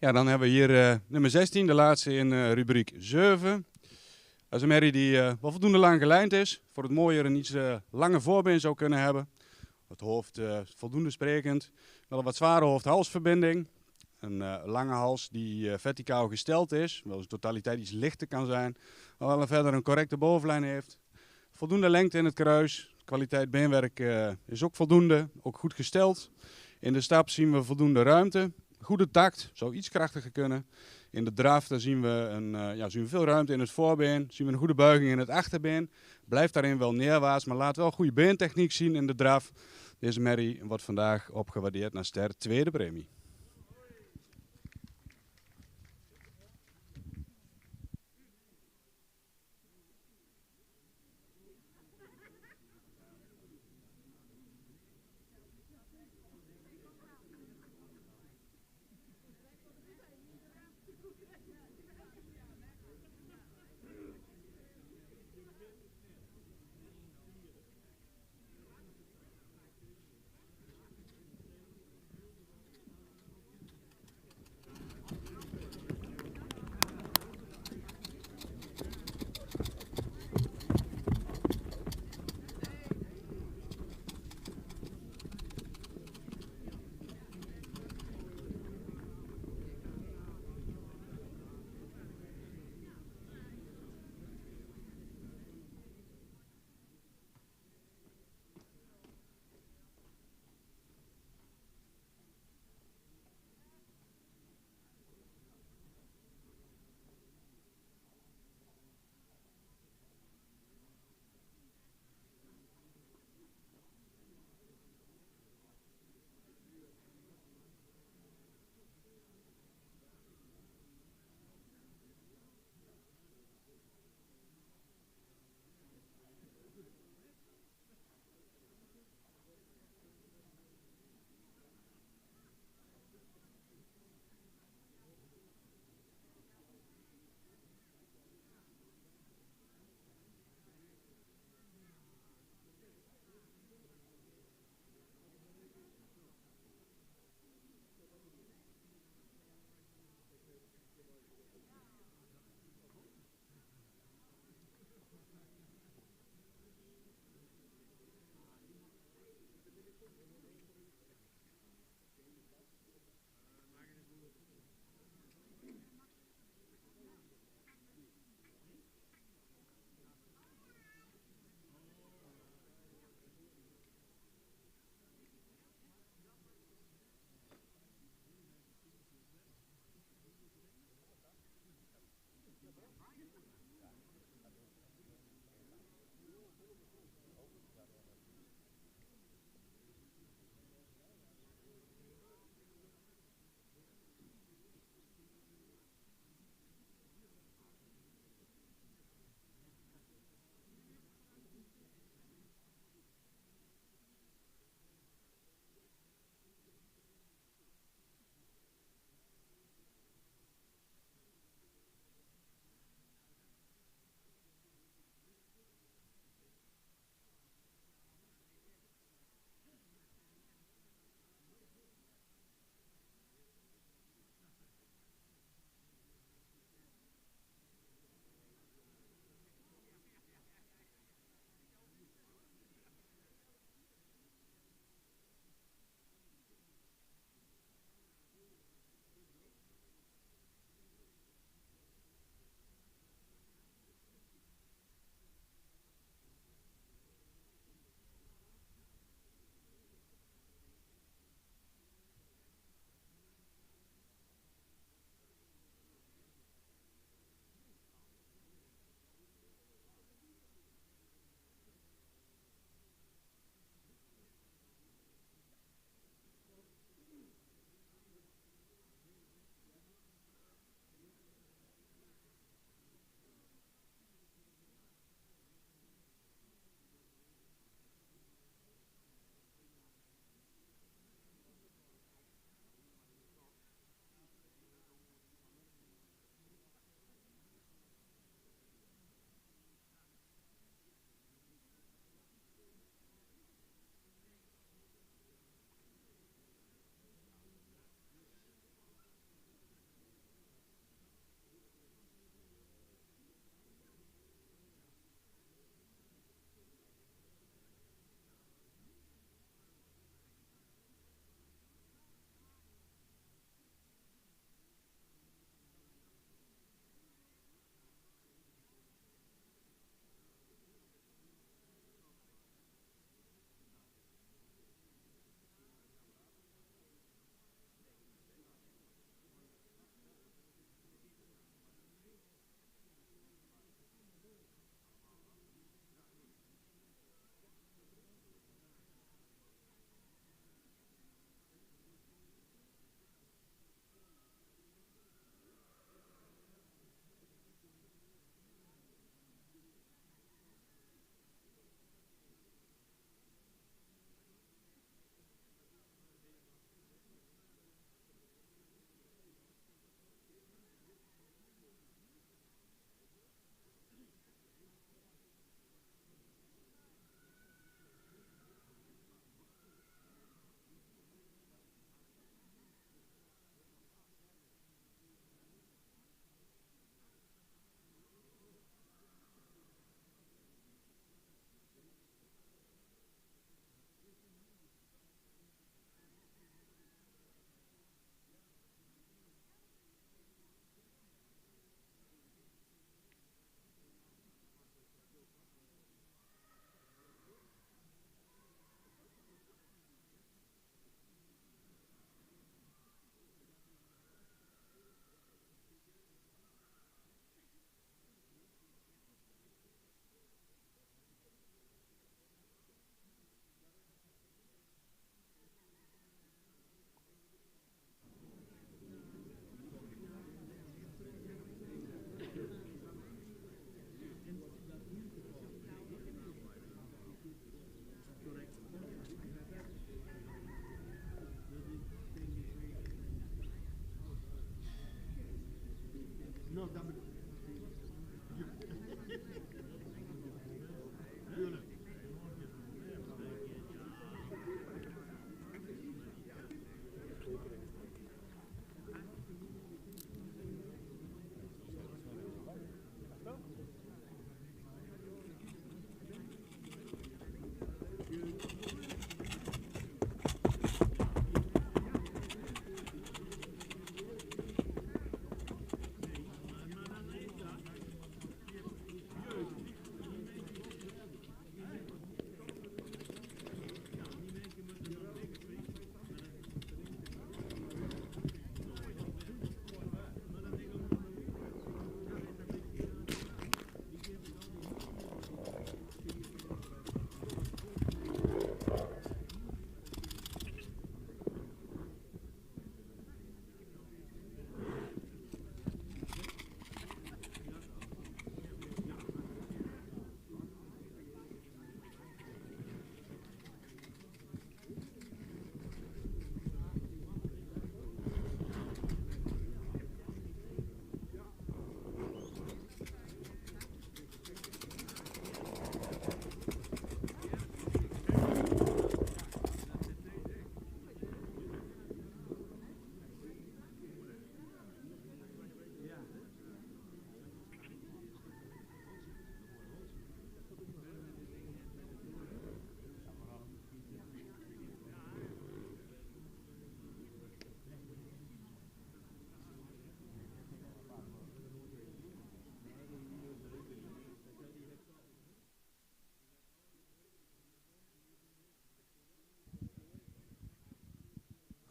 Ja, dan hebben we hier nummer 16, de laatste in rubriek 7. Dat is een merrie die wel voldoende lang gelijnd is. Voor het mooier een iets lange voorbeen zou kunnen hebben. Het hoofd voldoende sprekend. Wel een wat zware hoofd-halsverbinding. Een lange hals die verticaal gesteld is. Wel eens totaliteit iets lichter kan zijn. Maar wel verder een correcte bovenlijn heeft. Voldoende lengte in het kruis. Kwaliteit beenwerk is ook voldoende. Ook goed gesteld. In de stap zien we voldoende ruimte. Goede takt, zou iets krachtiger kunnen. In de draf daar zien we veel ruimte in het voorbeen. Zien we een goede buiging in het achterbeen. Blijft daarin wel neerwaarts, maar laat wel goede beentechniek zien in de draf. Deze merrie wordt vandaag opgewaardeerd naar ster tweede premie.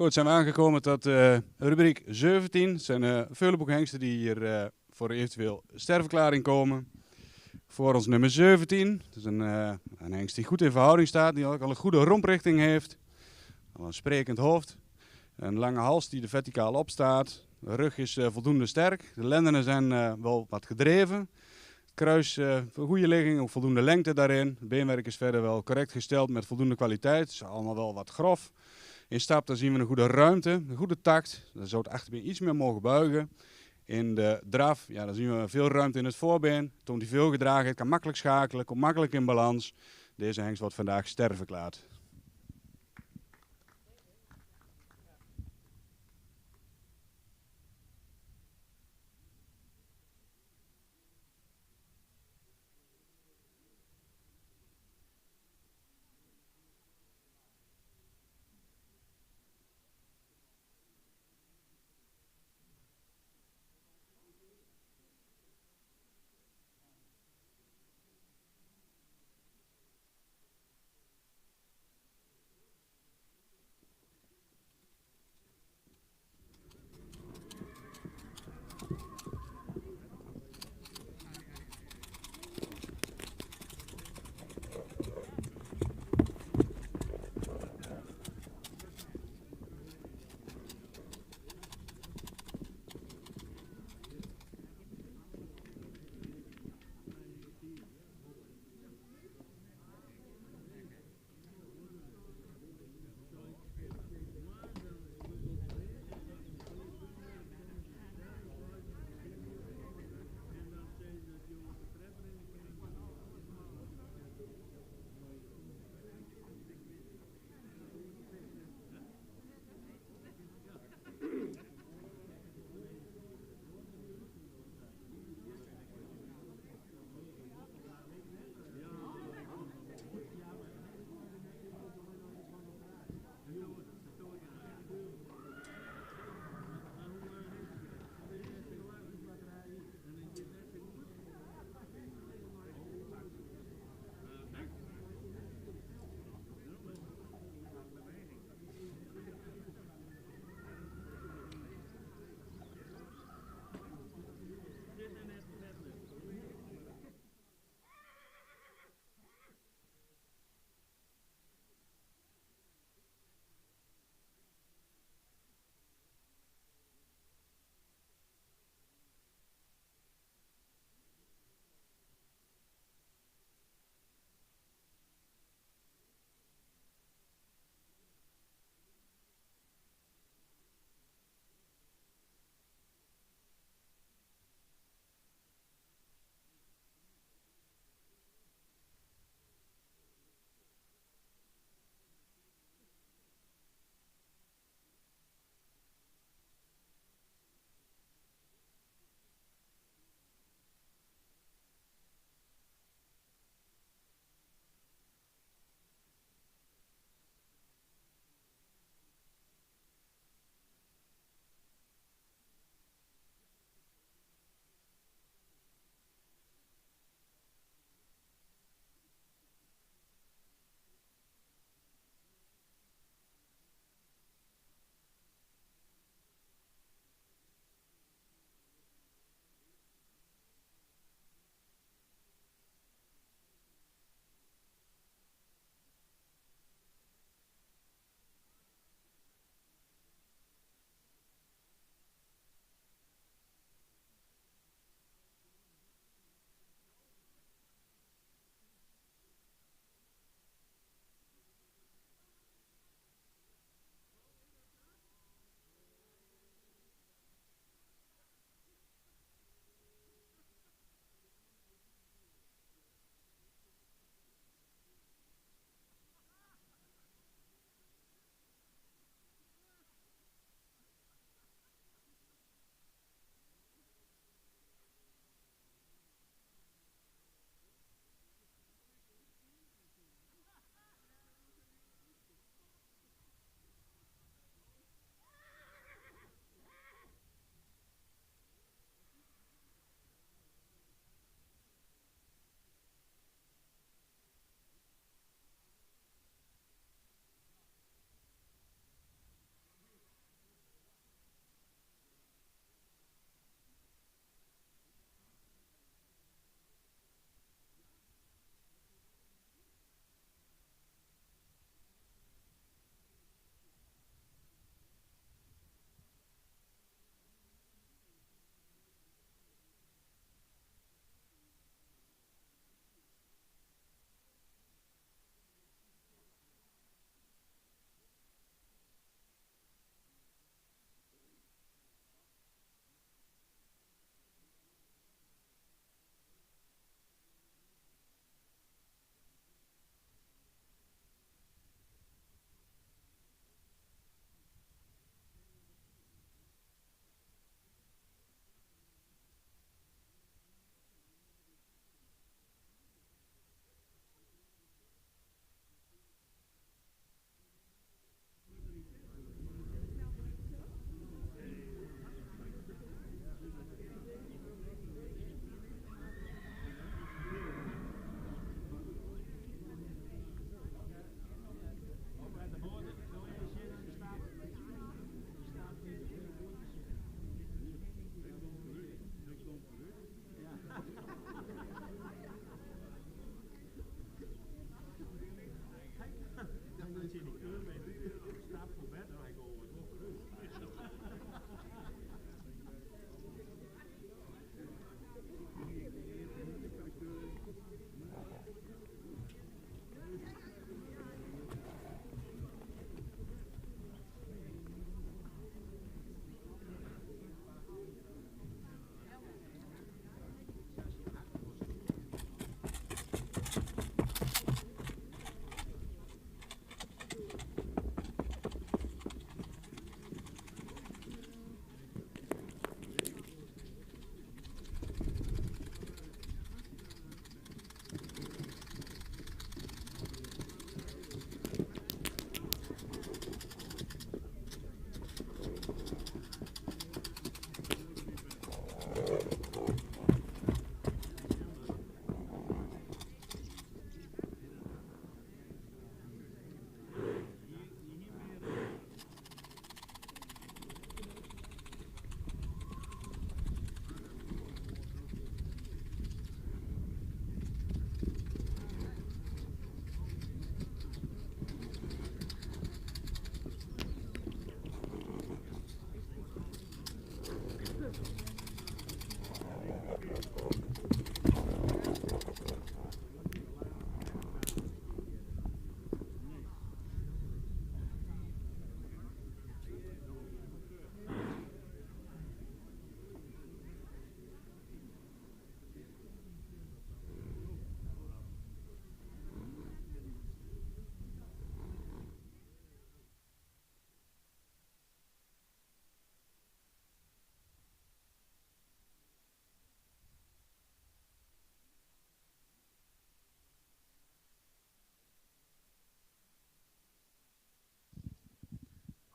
Goed, zijn we aangekomen tot rubriek 17. Het zijn vele boekhengsten die hier voor eventueel sterfverklaring komen. Voor ons nummer 17. Dat is een hengst die goed in verhouding staat, die ook al een goede romprichting heeft. Al een sprekend hoofd. Een lange hals die er verticaal op staat. De rug is voldoende sterk. De lendenen zijn wel wat gedreven. Het kruis, een goede ligging, ook voldoende lengte daarin. Het beenwerk is verder wel correct gesteld met voldoende kwaliteit. Het is allemaal wel wat grof. In stap dan zien we een goede ruimte, een goede tact. Dan zou het achterbeen iets meer mogen buigen. In de draf, ja, dan zien we veel ruimte in het voorbeen. Toont hij veel gedragenheid, kan makkelijk schakelen, komt makkelijk in balans. Deze hengst wordt vandaag sterfverklaard.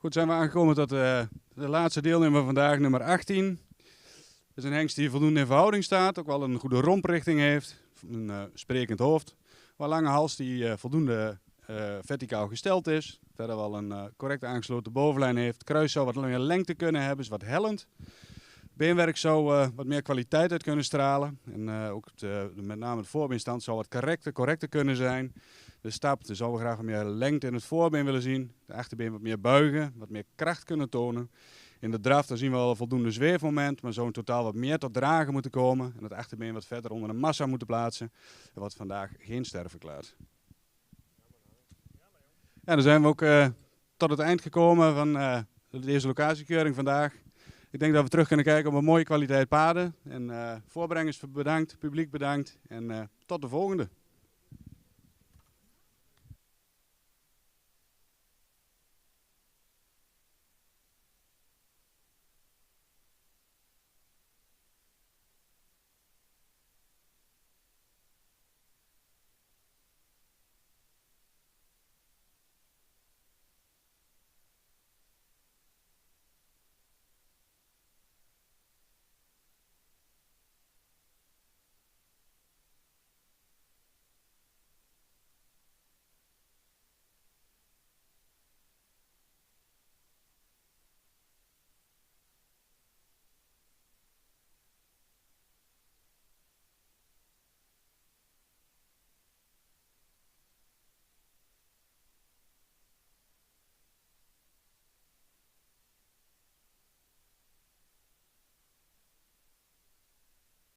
Goed, zijn we aangekomen tot de laatste deelnemer vandaag, nummer 18. Dat is een hengst die voldoende in verhouding staat, ook wel een goede romprichting heeft, een sprekend hoofd. Wel lange hals die voldoende verticaal gesteld is. Verder wel een correct aangesloten bovenlijn heeft. Kruis zou wat meer lengte kunnen hebben, is wat hellend. Beenwerk zou wat meer kwaliteit uit kunnen stralen. En ook met name de voorbeenstand zou wat correcter kunnen zijn. De stap zouden we graag wat meer lengte in het voorbeen willen zien. De achterbeen wat meer buigen, wat meer kracht kunnen tonen. In de draf zien we wel een voldoende zweefmoment, maar zou in totaal wat meer tot dragen moeten komen. En het achterbeen wat verder onder de massa moeten plaatsen. En wat vandaag geen ster verklaart. Ja, dan zijn we ook tot het eind gekomen van deze locatiekeuring vandaag. Ik denk dat we terug kunnen kijken op een mooie kwaliteit paarden. En voorbrengers bedankt, publiek bedankt en tot de volgende.